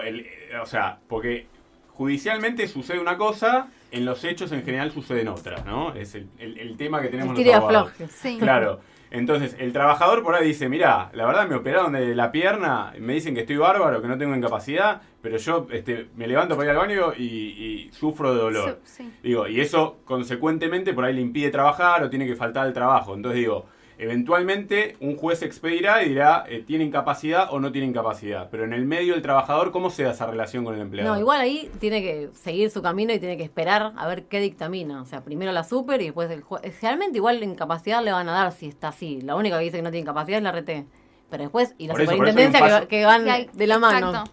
o sea, porque judicialmente sucede una cosa, en los hechos en general suceden otras, ¿no? Es el tema que tenemos El tire y los abogados. afloje. sí. Claro. Entonces, el trabajador por ahí dice, mirá, la verdad me operaron de la pierna, me dicen que estoy bárbaro, que no tengo incapacidad, pero yo me levanto para ir al baño y sufro de dolor. Sí. Digo, y eso consecuentemente por ahí le impide trabajar o tiene que faltar al trabajo. Entonces digo, eventualmente un juez expedirá y dirá, tiene incapacidad o no tiene incapacidad. Pero en el medio el trabajador, ¿cómo se da esa relación con el empleador? No, igual ahí tiene que seguir su camino y tiene que esperar a ver qué dictamina. O sea, primero la super y después el juez. Generalmente igual la incapacidad le van a dar si está así. La única que dice que no tiene incapacidad es la RT. Pero después, y la Por eso hay un superintendencia paso. que van Que hay- de la mano. Exacto.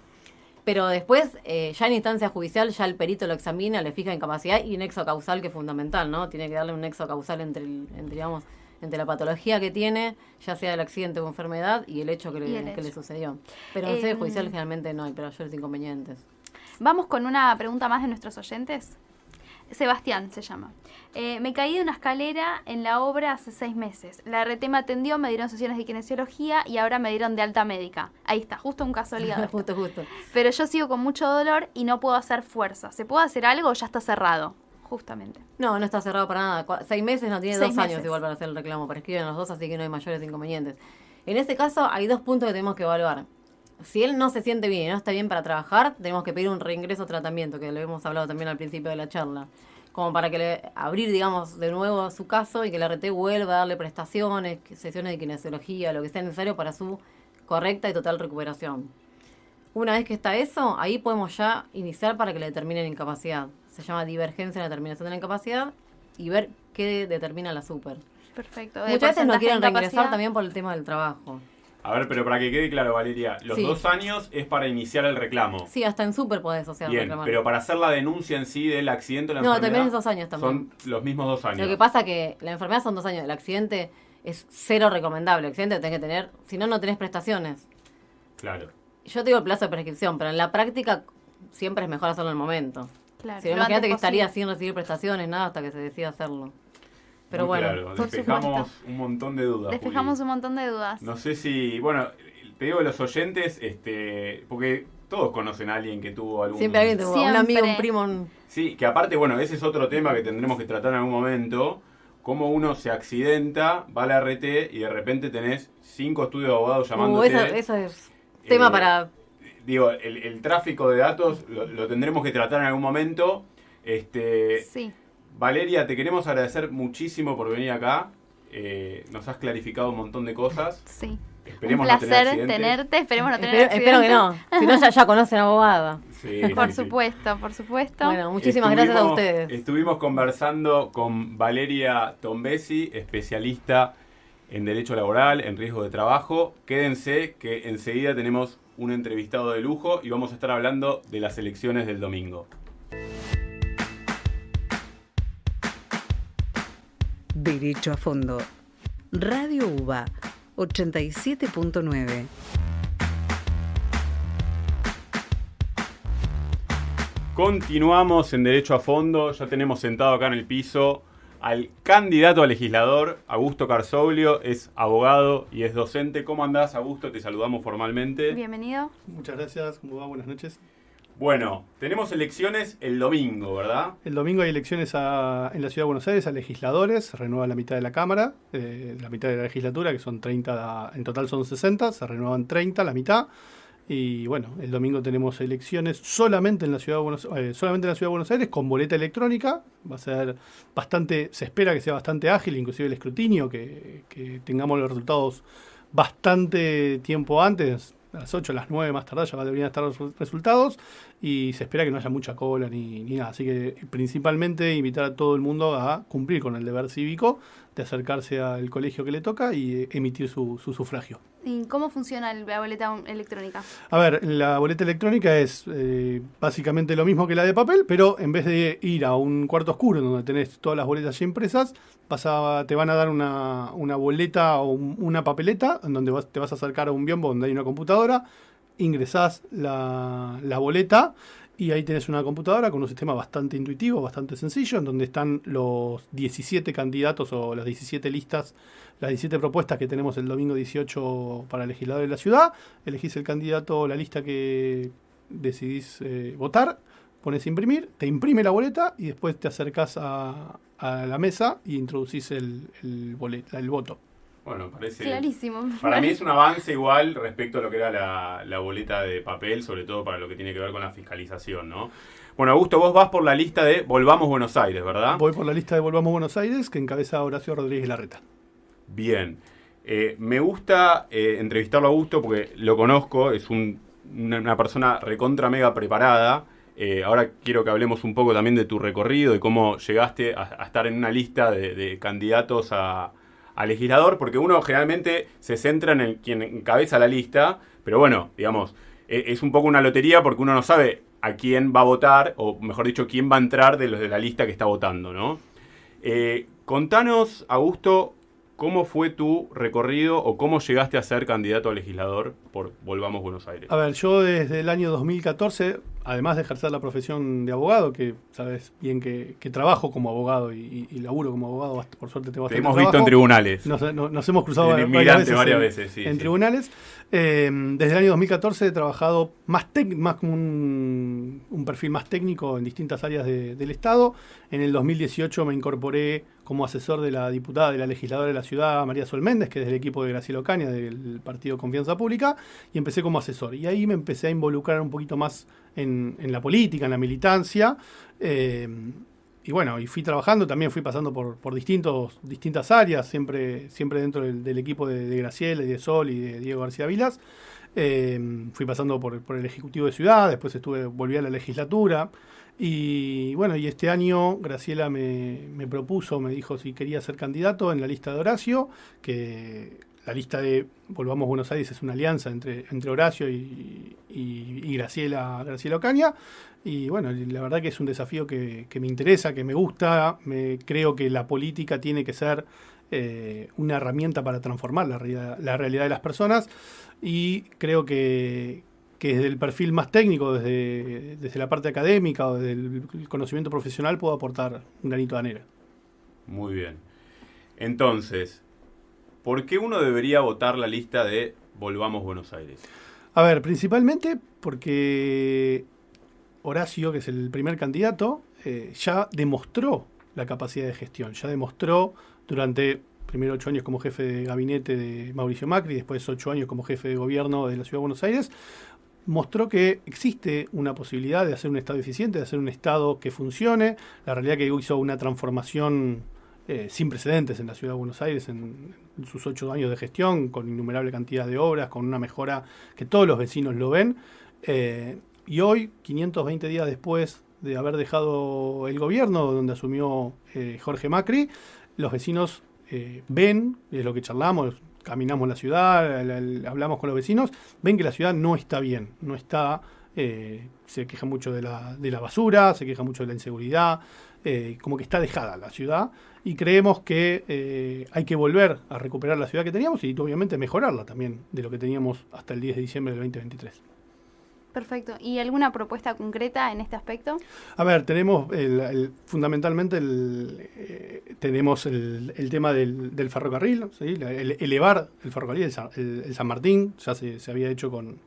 Pero después, ya en instancia judicial, ya el perito lo examina, le fija incapacidad y nexo causal, que es fundamental, ¿no? Tiene que darle un nexo causal entre la patología que tiene, ya sea el accidente o enfermedad, y el hecho que Y el le hecho. sucedió. Pero en sede judicial generalmente no hay mayores inconvenientes. Vamos con una pregunta más de nuestros oyentes. Sebastián se llama. Me caí de una escalera en la obra hace 6 meses. La RT me atendió, me dieron sesiones de kinesiología y ahora me dieron de alta médica. Ahí está, justo un caso ligado. a esto. Justo. Pero yo sigo con mucho dolor y no puedo hacer fuerza. ¿Se puede hacer algo o ya está cerrado? Justamente. No está cerrado para nada. 6 meses no tiene 6 2 años meses. igual para hacer el reclamo. Prescriben los 2, así que no hay mayores inconvenientes. En este caso hay 2 puntos que tenemos que evaluar. Si él no se siente bien y no está bien para trabajar, tenemos que pedir un reingreso a tratamiento, que lo hemos hablado también al principio de la charla. Como para que abrir, digamos, de nuevo su caso y que la RT vuelva a darle prestaciones, sesiones de kinesiología, lo que sea necesario para su correcta y total recuperación. Una vez que está eso, ahí podemos ya iniciar para que le determinen incapacidad. Se llama divergencia en la determinación de la incapacidad y ver qué determina la super. Perfecto. Muchas veces no porcentaje quieren de reingresar incapacidad. también por el tema del trabajo. A ver, pero para que quede claro, Valeria, los Sí. 2 años es para iniciar el reclamo. Sí, hasta en super podés, o sea, Bien, reclamar. pero para hacer la denuncia en sí del accidente o la No, enfermedad... también es 2 años también. Son los mismos 2 años. Lo que pasa que la enfermedad son 2 años, el accidente es 0 recomendable. El accidente tenés que tener, si no, no tenés prestaciones. Claro. Yo te digo el plazo de prescripción, pero en la práctica siempre es mejor hacerlo en el momento. Claro, Si no, lo imagínate antes que estaría posible. sin recibir prestaciones, nada, hasta que se decida hacerlo. Pero Muy bueno, claro. por Despejamos un montón de dudas. Despejamos Juli. un montón de dudas. No sé si... Bueno, te digo de los oyentes, porque todos conocen a alguien que tuvo algún... siempre alguien tuvo un Siempre. amigo, un primo, Sí, que aparte, bueno, ese es otro tema que tendremos que tratar en algún momento. Cómo uno se accidenta, va a la RT y de repente tenés 5 estudios de abogados llamándote. eso es tema para... Digo, el tráfico de datos lo tendremos que tratar en algún momento. Sí. Valeria, te queremos agradecer muchísimo por venir acá. Nos has clarificado un montón de cosas. Sí. Esperemos un no tener placer accidentes. tenerte, esperemos no tener Espero que no. Si no, ya conocen abogada. Sí, Por sí, sí. supuesto, por supuesto. Bueno, muchísimas gracias a ustedes. Estuvimos conversando con Valeria Tombesi, especialista en Derecho Laboral, en Riesgo de Trabajo. Quédense que enseguida tenemos un entrevistado de lujo y vamos a estar hablando de las elecciones del domingo. Derecho a fondo. Radio UBA 87.9. Continuamos en Derecho a Fondo. Ya tenemos sentado acá en el piso al candidato a legislador, Augusto Carzoglio. Es abogado y es docente. ¿Cómo andás, Augusto? Te saludamos formalmente. Bienvenido. Muchas gracias, ¿cómo va? Buenas noches. Bueno, tenemos elecciones el domingo, ¿verdad? El domingo hay elecciones en la Ciudad de Buenos Aires a legisladores, se renueva la mitad de la Cámara, la mitad de la legislatura, que son 30, en total son 60, se renuevan 30, la mitad. Y bueno, el domingo tenemos elecciones solamente en la Ciudad de Buenos Aires con boleta electrónica. Va a ser bastante, se espera que sea bastante ágil, inclusive el escrutinio, que tengamos los resultados bastante tiempo antes. A las 8, a las 9 más tarde ya deberían estar los resultados y se espera que no haya mucha cola ni nada. Así que principalmente invitar a todo el mundo a cumplir con el deber cívico de acercarse al colegio que le toca y emitir su sufragio. ¿Y cómo funciona la boleta electrónica? A ver, la boleta electrónica es básicamente lo mismo que la de papel, pero en vez de ir a un cuarto oscuro donde tenés todas las boletas ya impresas, te van a dar una boleta o una papeleta en donde te vas a acercar a un biombo donde hay una computadora, ingresás la boleta y ahí tenés una computadora con un sistema bastante intuitivo, bastante sencillo, en donde están los 17 candidatos o las 17 listas, las 17 propuestas que tenemos el domingo 18 para legisladores de la ciudad. Elegís el candidato o la lista que decidís votar, pones imprimir, te imprime la boleta y después te acercás a la mesa y introducís el voto. Bueno, parece... Clarísimo. Para mí es un avance igual respecto a lo que era la boleta de papel, sobre todo para lo que tiene que ver con la fiscalización, ¿no? Bueno, Augusto, vos vas por la lista de Volvamos Buenos Aires, ¿verdad? Voy por la lista de Volvamos Buenos Aires, que encabeza Horacio Rodríguez Larreta. Bien. Me gusta entrevistarlo a Augusto porque lo conozco, es una persona recontra mega preparada. Ahora quiero que hablemos un poco también de tu recorrido, de cómo llegaste a estar en una lista de candidatos a legislador, porque uno generalmente se centra en quien encabeza la lista, pero bueno, digamos, es un poco una lotería porque uno no sabe a quién va a votar, o mejor dicho, quién va a entrar de los de la lista que está votando, ¿no? Contanos, Augusto, ¿cómo fue tu recorrido o cómo llegaste a ser candidato a legislador por Volvamos Buenos Aires? A ver, yo desde el año 2014, además de ejercer la profesión de abogado, que sabes bien que trabajo como abogado y laburo como abogado, por suerte tengo bastante hemos trabajo. visto en tribunales. Nos hemos cruzado varias veces, sí, en tribunales. Desde el año 2014 he trabajado más como un perfil más técnico en distintas áreas del Estado. En el 2018 me incorporé como asesor de la diputada, de la legisladora de la ciudad, María Sol Méndez, que es del equipo de Graciela Ocaña, del partido Confianza Pública, y empecé como asesor. Y ahí me empecé a involucrar un poquito más en la política, en la militancia. Y bueno, y fui trabajando, también fui pasando por distintas áreas, siempre dentro del equipo de Graciela y de Sol y de Diego García Vilas. Fui pasando por el Ejecutivo de Ciudad, después volví a la legislatura. Y bueno, y este año Graciela me propuso, me dijo si quería ser candidato en la lista de Horacio, que la lista de Volvamos Buenos Aires es una alianza entre Horacio y Graciela Ocaña. Y bueno, la verdad que es un desafío que me interesa, que me gusta. Creo que la política tiene que ser una herramienta para transformar la realidad de las personas. Y creo que desde el perfil más técnico, desde la parte académica o desde el conocimiento profesional, puedo aportar un granito de arena. Muy bien. Entonces, ¿por qué uno debería votar la lista de Volvamos Buenos Aires? A ver, principalmente porque Horacio, que es el primer candidato, ya demostró la capacidad de gestión, ya demostró durante primero 8 años como jefe de gabinete de Mauricio Macri, después 8 años como jefe de gobierno de la Ciudad de Buenos Aires, mostró que existe una posibilidad de hacer un Estado eficiente, de hacer un Estado que funcione. La realidad que hizo una transformación sin precedentes en la Ciudad de Buenos Aires en sus 8 años de gestión, con innumerable cantidad de obras, con una mejora que todos los vecinos lo ven. Y hoy, 520 días después de haber dejado el gobierno, donde asumió Jorge Macri, los vecinos ven, es lo que charlamos, caminamos la ciudad, hablamos con los vecinos, ven que la ciudad no está bien, no está, se queja mucho de la basura, se queja mucho de la inseguridad, como que está dejada la ciudad, y creemos que hay que volver a recuperar la ciudad que teníamos y obviamente mejorarla también de lo que teníamos hasta el 10 de diciembre del 2023. Perfecto. ¿Y alguna propuesta concreta en este aspecto? A ver, tenemos fundamentalmente tenemos el tema del ferrocarril, ¿sí? Elevar el ferrocarril, el San Martín, ya se había hecho con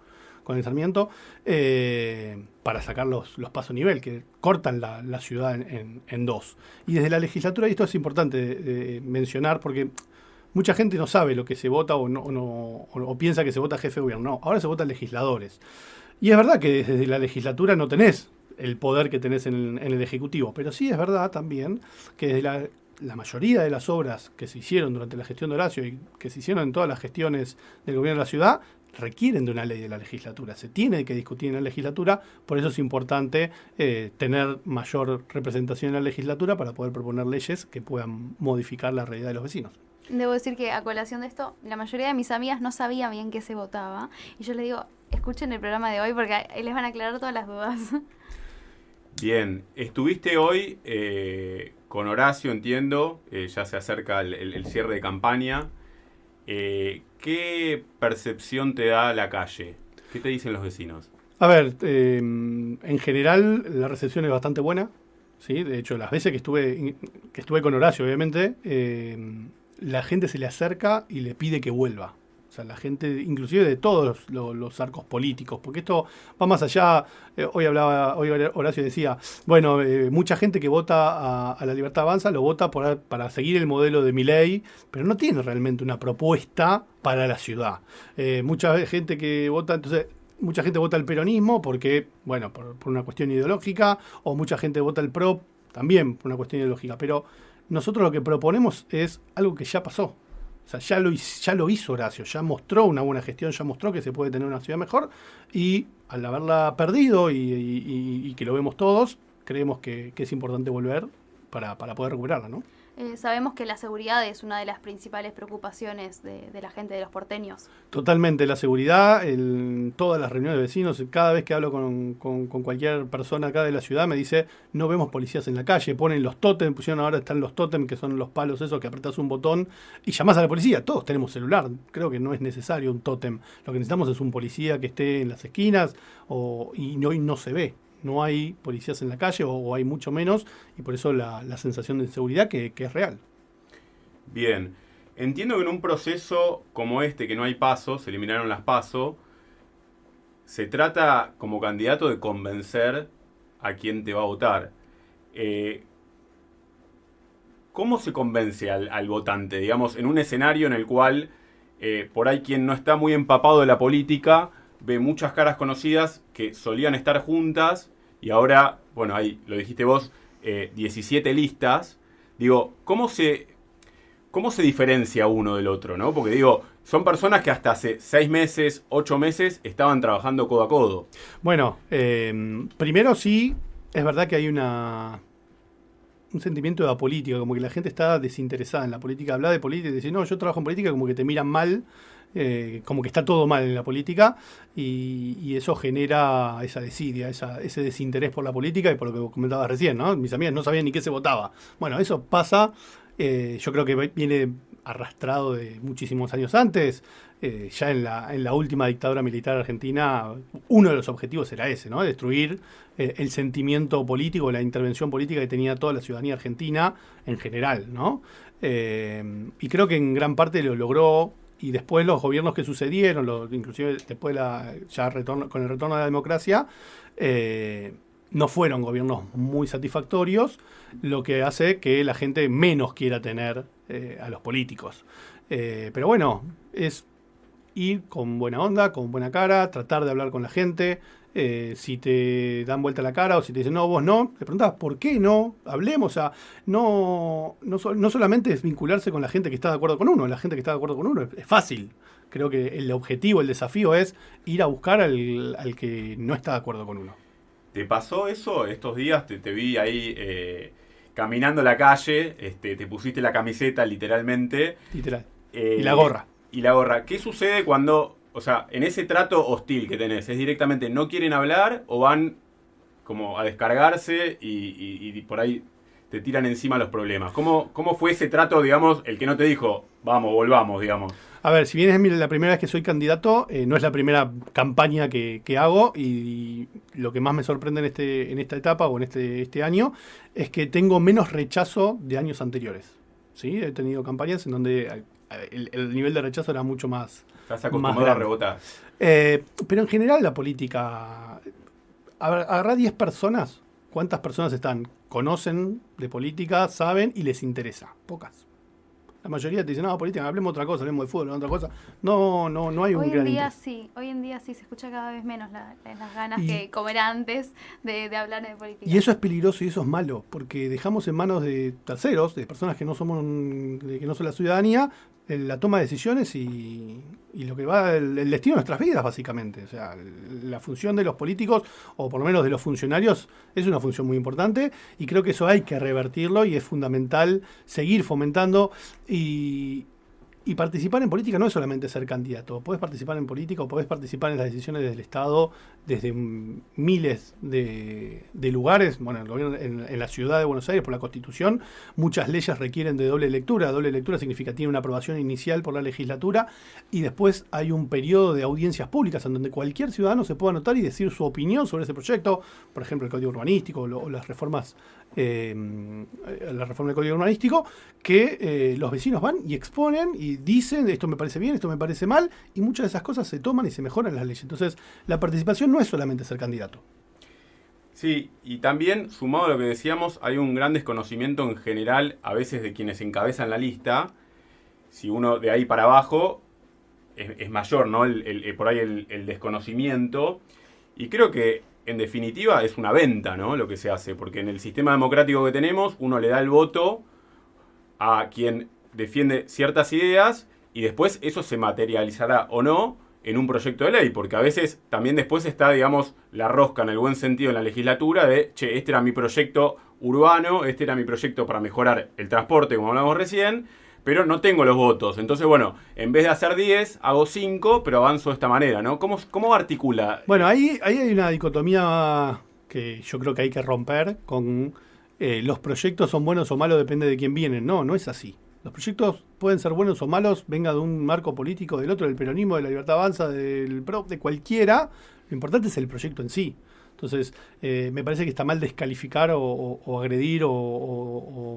el Sarmiento, para sacar los pasos a nivel, que cortan la ciudad en dos. Y desde la legislatura, y esto es importante mencionar, porque mucha gente no sabe lo que se vota o piensa que se vota jefe de gobierno. No, ahora se votan legisladores. Y es verdad que desde la legislatura no tenés el poder que tenés en el Ejecutivo, pero sí es verdad también que desde la mayoría de las obras que se hicieron durante la gestión de Horacio y que se hicieron en todas las gestiones del gobierno de la ciudad, requieren de una ley de la legislatura. Se tiene que discutir en la legislatura, por eso es importante tener mayor representación en la legislatura para poder proponer leyes que puedan modificar la realidad de los vecinos. Debo decir que a colación de esto, la mayoría de mis amigas no sabían bien qué se votaba. Y yo les digo, escuchen el programa de hoy porque ahí les van a aclarar todas las dudas. Bien, estuviste hoy con Horacio, entiendo, ya se acerca el cierre de campaña. ¿Qué percepción te da la calle? ¿Qué te dicen los vecinos? A ver, en general la recepción es bastante buena, ¿sí? De hecho, las veces que estuve con Horacio, obviamente, la gente se le acerca y le pide que vuelva. O sea, la gente, inclusive de todos los arcos políticos, porque esto va más allá. Hoy Horacio decía, bueno, mucha gente que vota a La Libertad Avanza lo vota para seguir el modelo de Milei, pero no tiene realmente una propuesta para la ciudad. Mucha gente que vota, entonces, mucha gente vota el peronismo porque, bueno, por una cuestión ideológica, o mucha gente vota el PRO también por una cuestión ideológica, pero nosotros lo que proponemos es algo que ya pasó. O sea, ya lo hizo Horacio, ya mostró una buena gestión, ya mostró que se puede tener una ciudad mejor, y al haberla perdido y que lo vemos todos, creemos que es importante volver para poder recuperarla, ¿no? Sabemos que la seguridad es una de las principales preocupaciones de la gente de los porteños. Totalmente, la seguridad, en todas las reuniones de vecinos, cada vez que hablo con cualquier persona acá de la ciudad me dice, no vemos policías en la calle, ponen los tótem, pusieron ahora están los tótem, que son los palos esos que apretás un botón y llamás a la policía. Todos tenemos celular, creo que no es necesario un tótem, lo que necesitamos es un policía que esté en las esquinas y no se ve. No hay policías en la calle o hay mucho menos, y por eso la sensación de inseguridad que es real. Bien, entiendo que en un proceso como este, que no hay PASO, se eliminaron las PASO, se trata como candidato de convencer a quien te va a votar. ¿Cómo se convence al votante? Digamos, en un escenario en el cual por ahí quien no está muy empapado de la política ve muchas caras conocidas que solían estar juntas y ahora, bueno, ahí lo dijiste vos, 17 listas. Digo, ¿cómo se diferencia uno del otro, no? Porque digo, son personas que hasta hace 6 meses, 8 meses estaban trabajando codo a codo. Bueno, primero sí, es verdad que hay un sentimiento de apolítica, como que la gente está desinteresada en la política. Habla de política y dice, no, yo trabajo en política, como que te miran mal. Como que está todo mal en la política y eso genera esa desidia, ese desinterés por la política y por lo que comentabas recién, ¿no? Mis amigas no sabían ni qué se votaba. Bueno, eso pasa, yo creo que viene arrastrado de muchísimos años antes. Ya en la última dictadura militar argentina, uno de los objetivos era ese, ¿no? Destruir el sentimiento político, la intervención política que tenía toda la ciudadanía argentina en general, ¿no? Y creo que en gran parte lo logró. Y después los gobiernos que sucedieron, inclusive después con el retorno de la democracia, no fueron gobiernos muy satisfactorios, lo que hace que la gente menos quiera tener a los políticos. Pero bueno, es ir con buena onda, con buena cara, tratar de hablar con la gente. Si te dan vuelta la cara o si te dicen no, vos no, le preguntás ¿por qué no? Hablemos, o sea, no solamente es vincularse con la gente que está de acuerdo con uno, la gente que está de acuerdo con uno es fácil. Creo que el objetivo, el desafío es ir a buscar al que no está de acuerdo con uno. ¿Te pasó eso estos días? Te vi ahí caminando la calle, te pusiste la camiseta literalmente. Literal. Y la gorra. Y la gorra. ¿Qué sucede cuando... O sea, en ese trato hostil que tenés, ¿es directamente no quieren hablar o van como a descargarse y por ahí te tiran encima los problemas. ¿Cómo fue ese trato, digamos, el que no te dijo, vamos, volvamos, digamos? A ver, si bien es la primera vez que soy candidato, no es la primera campaña que hago y lo que más me sorprende en esta etapa o en este año es que tengo menos rechazo de años anteriores. ¿Sí? He tenido campañas en donde el nivel de rechazo era mucho más. Estás acostumbrado a rebotar. Pero en general la política. A ver, agarrá 10 personas. ¿Cuántas personas conocen de política, saben y les interesa? Pocas. La mayoría te dicen, no, política, hablemos de otra cosa, hablemos de fútbol, otra cosa. No hay un gran interés. Hoy en día sí se escucha cada vez menos las ganas que como era antes de hablar de política. Y eso es peligroso y eso es malo, porque dejamos en manos de terceros, de personas que no son la ciudadanía, la toma de decisiones y lo que va el destino de nuestras vidas, básicamente. O sea, la función de los políticos, o por lo menos de los funcionarios, es una función muy importante y creo que eso hay que revertirlo y es fundamental seguir fomentando y participar en política no es solamente ser candidato. Podés participar en política o podés participar en las decisiones del Estado desde miles de lugares. Bueno, en la ciudad de Buenos Aires, por la Constitución, muchas leyes requieren de doble lectura. Doble lectura significa que tiene una aprobación inicial por la legislatura y después hay un periodo de audiencias públicas en donde cualquier ciudadano se puede anotar y decir su opinión sobre ese proyecto. Por ejemplo, el Código Urbanístico o las reformas, la reforma del Código Urbanístico, que los vecinos van y exponen y dicen, esto me parece bien, esto me parece mal, y muchas de esas cosas se toman y se mejoran las leyes. Entonces, la participación no es solamente ser candidato. Sí, y también, sumado a lo que decíamos, hay un gran desconocimiento en general, a veces de quienes encabezan la lista. Si uno de ahí para abajo es mayor, ¿no? Por ahí el desconocimiento. Y creo que, en definitiva, es una venta, ¿no? Lo que se hace, porque en el sistema democrático que tenemos, uno le da el voto a quien defiende ciertas ideas y después eso se materializará o no en un proyecto de ley, porque a veces también después está, digamos, la rosca en el buen sentido en la legislatura de, este era mi proyecto urbano, este era mi proyecto para mejorar el transporte, como hablamos recién, pero no tengo los votos. Entonces, bueno, en vez de hacer 10, hago 5, pero avanzo de esta manera, ¿no? ¿Cómo articula? Bueno, ahí hay una dicotomía que yo creo que hay que romper con los proyectos son buenos o malos, depende de quién vienen. No es así. Los proyectos pueden ser buenos o malos, venga de un marco político, del otro, del peronismo, de la Libertad Avanza, del PRO, de cualquiera. Lo importante es el proyecto en sí. Entonces, me parece que está mal descalificar o agredir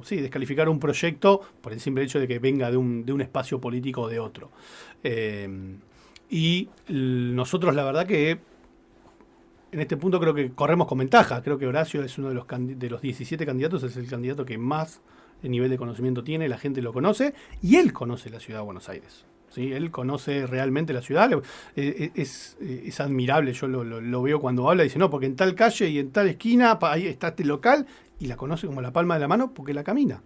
sí, descalificar un proyecto por el simple hecho de que venga de un espacio político o de otro. Y nosotros, la verdad que en este punto creo que corremos con ventaja. Creo que Horacio es uno de los 17 candidatos, es el candidato que más nivel de conocimiento tiene, la gente lo conoce, y él conoce la ciudad de Buenos Aires. ¿Sí? Él conoce realmente la ciudad, es admirable, yo lo veo cuando habla, dice, no, porque en tal calle y en tal esquina, ahí está este local, y la conoce como la palma de la mano porque la camina.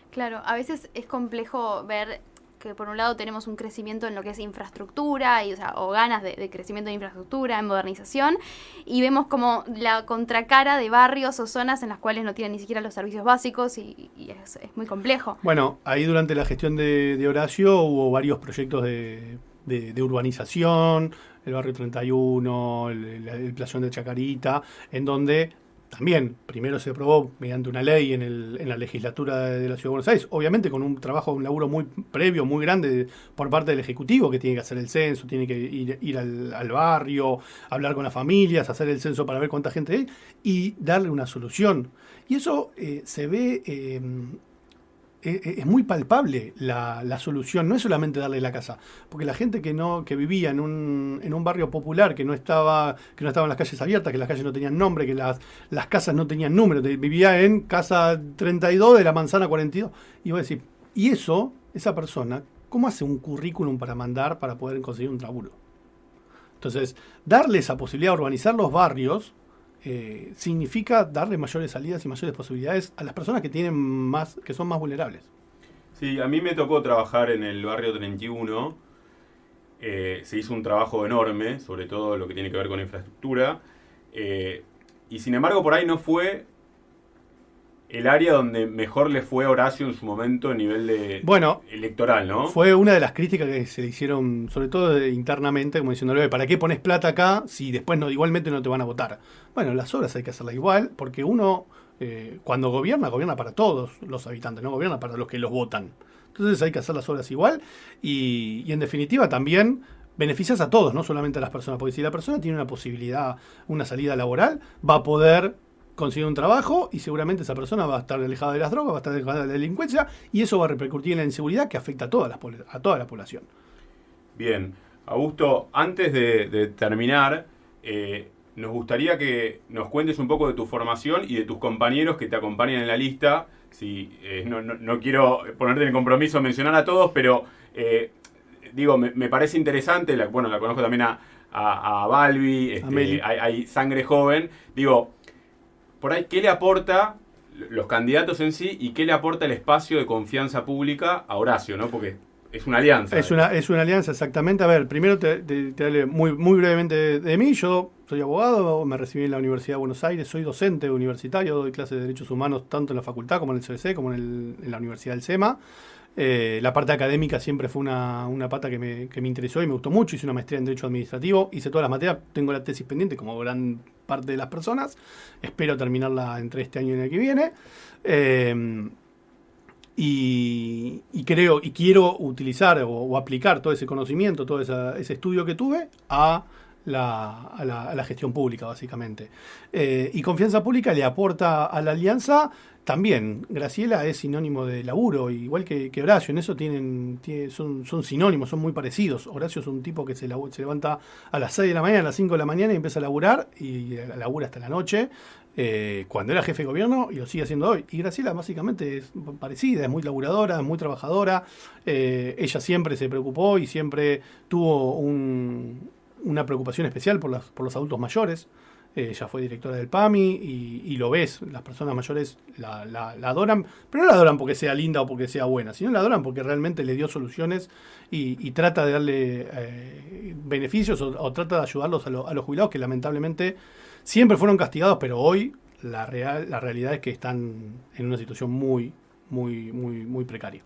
Claro, a veces es complejo ver que por un lado tenemos un crecimiento en lo que es infraestructura o ganas de crecimiento de infraestructura, en modernización, y vemos como la contracara de barrios o zonas en las cuales no tienen ni siquiera los servicios básicos y es muy complejo. Bueno, ahí durante la gestión de Horacio hubo varios proyectos de urbanización, el barrio 31, el playón de Chacarita, en donde también primero se aprobó mediante una ley en la legislatura de la Ciudad de Buenos Aires, obviamente con un laburo muy previo, muy grande por parte del Ejecutivo, que tiene que hacer el censo, tiene que ir al barrio, hablar con las familias, hacer el censo para ver cuánta gente hay y darle una solución. Y eso se ve, es muy palpable la solución, no es solamente darle la casa, porque la gente que vivía en un barrio popular, que no estaban las calles abiertas, que las calles no tenían nombre, que las casas no tenían número, vivía en casa 32 de la manzana 42, y voy a decir, y esa persona, ¿cómo hace un currículum para mandar para poder conseguir un laburo? Entonces, darle esa posibilidad de urbanizar los barrios significa darle mayores salidas y mayores posibilidades a las personas que que son más vulnerables. Sí, a mí me tocó trabajar en el barrio 31. Se hizo un trabajo enorme, sobre todo lo que tiene que ver con infraestructura. Y sin embargo, por ahí no fue el área donde mejor le fue a Horacio en su momento a nivel electoral, ¿no? Fue una de las críticas que se le hicieron, sobre todo internamente, como diciéndole, ¿para qué pones plata acá si después igualmente no te van a votar? Bueno, las obras hay que hacerlas igual, porque uno Cuando gobierna para todos los habitantes, no gobierna para los que los votan. Entonces hay que hacer las obras igual y en definitiva también beneficias a todos, no solamente a las personas, porque si la persona tiene una posibilidad, una salida laboral, va a poder conseguir un trabajo y seguramente esa persona va a estar alejada de las drogas, va a estar alejada de la delincuencia y eso va a repercutir en la inseguridad que afecta a toda la población. Bien, Augusto, antes de terminar, nos gustaría que nos cuentes un poco de tu formación y de tus compañeros que te acompañan en la lista. Sí, no quiero ponerte en el compromiso de mencionar a todos, pero me parece interesante, la conozco también a Balbi, hay sangre joven. Por ahí, ¿qué le aporta los candidatos en sí y qué le aporta el espacio de confianza pública a Horacio, ¿no? Porque es una alianza. Es una alianza, exactamente. A ver, primero te hablé muy brevemente de mí. Yo soy abogado, me recibí en la Universidad de Buenos Aires, soy docente universitario, doy clases de Derechos Humanos tanto en la facultad como en el CBC, como en la Universidad del SEMA. La parte académica siempre fue una pata que me interesó y me gustó mucho. Hice una maestría en Derecho Administrativo, hice todas las materias, tengo la tesis pendiente como gran parte de las personas. Espero terminarla entre este año y el año que viene. Y creo y quiero utilizar o aplicar todo ese conocimiento, todo ese estudio que tuve a la gestión pública, básicamente. Y confianza pública le aporta a la alianza también. Graciela es sinónimo de laburo, igual que Horacio. En eso son sinónimos, son muy parecidos. Horacio es un tipo que se levanta a las 6 de la mañana, a las 5 de la mañana y empieza a laburar, y labura hasta la noche. Cuando era jefe de gobierno y lo sigue haciendo hoy. Y Graciela básicamente es parecida, es muy laburadora, es muy trabajadora. Ella siempre se preocupó y siempre tuvo una preocupación especial por los adultos mayores. Ella fue directora del PAMI y lo ves, las personas mayores la adoran, pero no la adoran porque sea linda o porque sea buena, sino la adoran porque realmente le dio soluciones y trata de darle beneficios o trata de ayudarlos a los jubilados que lamentablemente siempre fueron castigados, pero hoy la realidad es que están en una situación muy precaria.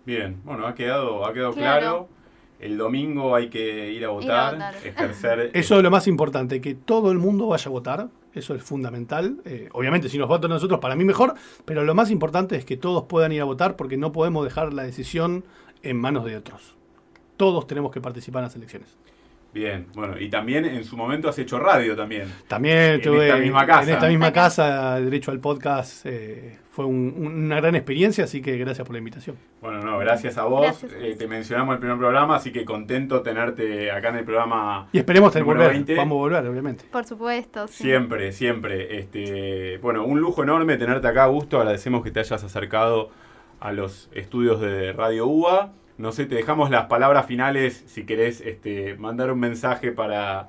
Bien, bueno, ha quedado claro. El domingo hay que ir a votar. Ejercer. Eso es lo más importante, que todo el mundo vaya a votar. Eso es fundamental. Obviamente, si nos votan nosotros, para mí mejor, pero lo más importante es que todos puedan ir a votar porque no podemos dejar la decisión en manos de otros. Todos tenemos que participar en las elecciones. Bien, bueno, y también en su momento has hecho radio también. También estuve en esta misma casa, Derecho al Podcast, fue una gran experiencia, así que gracias por la invitación. Bueno, gracias a vos. Te mencionamos el primer programa, así que contento tenerte acá en el programa. Y esperemos volver, vamos a volver, obviamente. Por supuesto. Sí. Siempre. Bueno, un lujo enorme tenerte acá, Augusto. Agradecemos que te hayas acercado a los estudios de Radio UBA. No sé, te dejamos las palabras finales, si querés mandar un mensaje para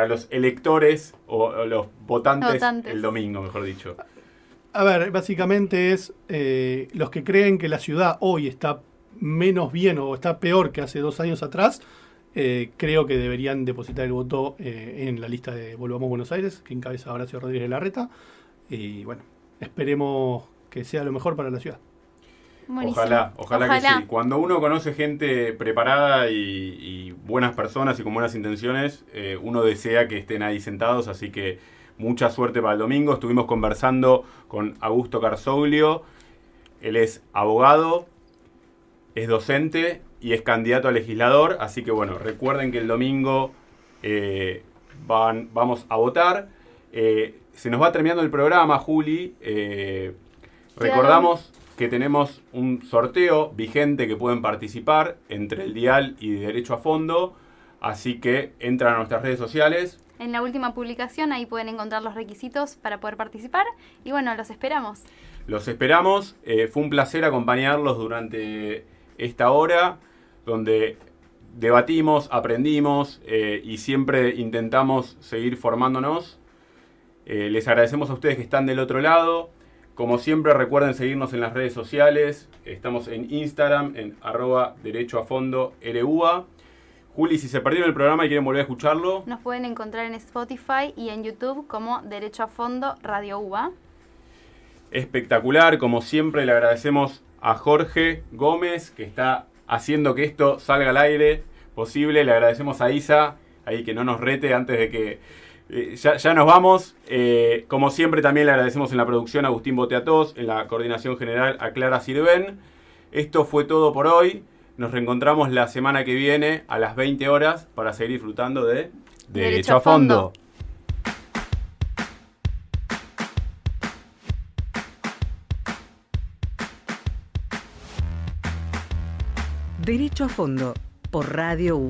los electores o los votantes el domingo, mejor dicho. A ver, básicamente es los que creen que la ciudad hoy está menos bien o está peor que hace 2 años atrás, creo que deberían depositar el voto en la lista de Volvamos Buenos Aires, que encabeza Horacio Rodríguez Larreta. Y bueno, esperemos que sea lo mejor para la ciudad. Ojalá que sí. Cuando uno conoce gente preparada y buenas personas y con buenas intenciones, uno desea que estén ahí sentados, así que mucha suerte para el domingo. Estuvimos conversando con Augusto Carzoglio. Él es abogado, es docente y es candidato a legislador, así que bueno, recuerden que el domingo vamos a votar. Se nos va terminando el programa, Juli. Recordamos que tenemos un sorteo vigente que pueden participar entre el Dial y Derecho a Fondo, así que entran a nuestras redes sociales. En la última publicación ahí pueden encontrar los requisitos para poder participar y bueno, los esperamos. Los esperamos, fue un placer acompañarlos durante esta hora donde debatimos, aprendimos y siempre intentamos seguir formándonos. Les agradecemos a ustedes que están del otro lado. Como siempre, recuerden seguirnos en las redes sociales. Estamos en Instagram, en @derechoafondoRUA. Juli, si se perdieron el programa y quieren volver a escucharlo, nos pueden encontrar en Spotify y en YouTube como Derecho a Fondo Radio UBA. Espectacular, como siempre le agradecemos a Jorge Gómez, que está haciendo que esto salga al aire posible. Le agradecemos a Isa, ahí que no nos rete antes de que Ya nos vamos. Como siempre, también le agradecemos en la producción a Agustín Boteatos, en la coordinación general a Clara Sirven. Esto fue todo por hoy. Nos reencontramos la semana que viene a las 20 horas para seguir disfrutando de Derecho a Fondo. Derecho a Fondo por Radio U.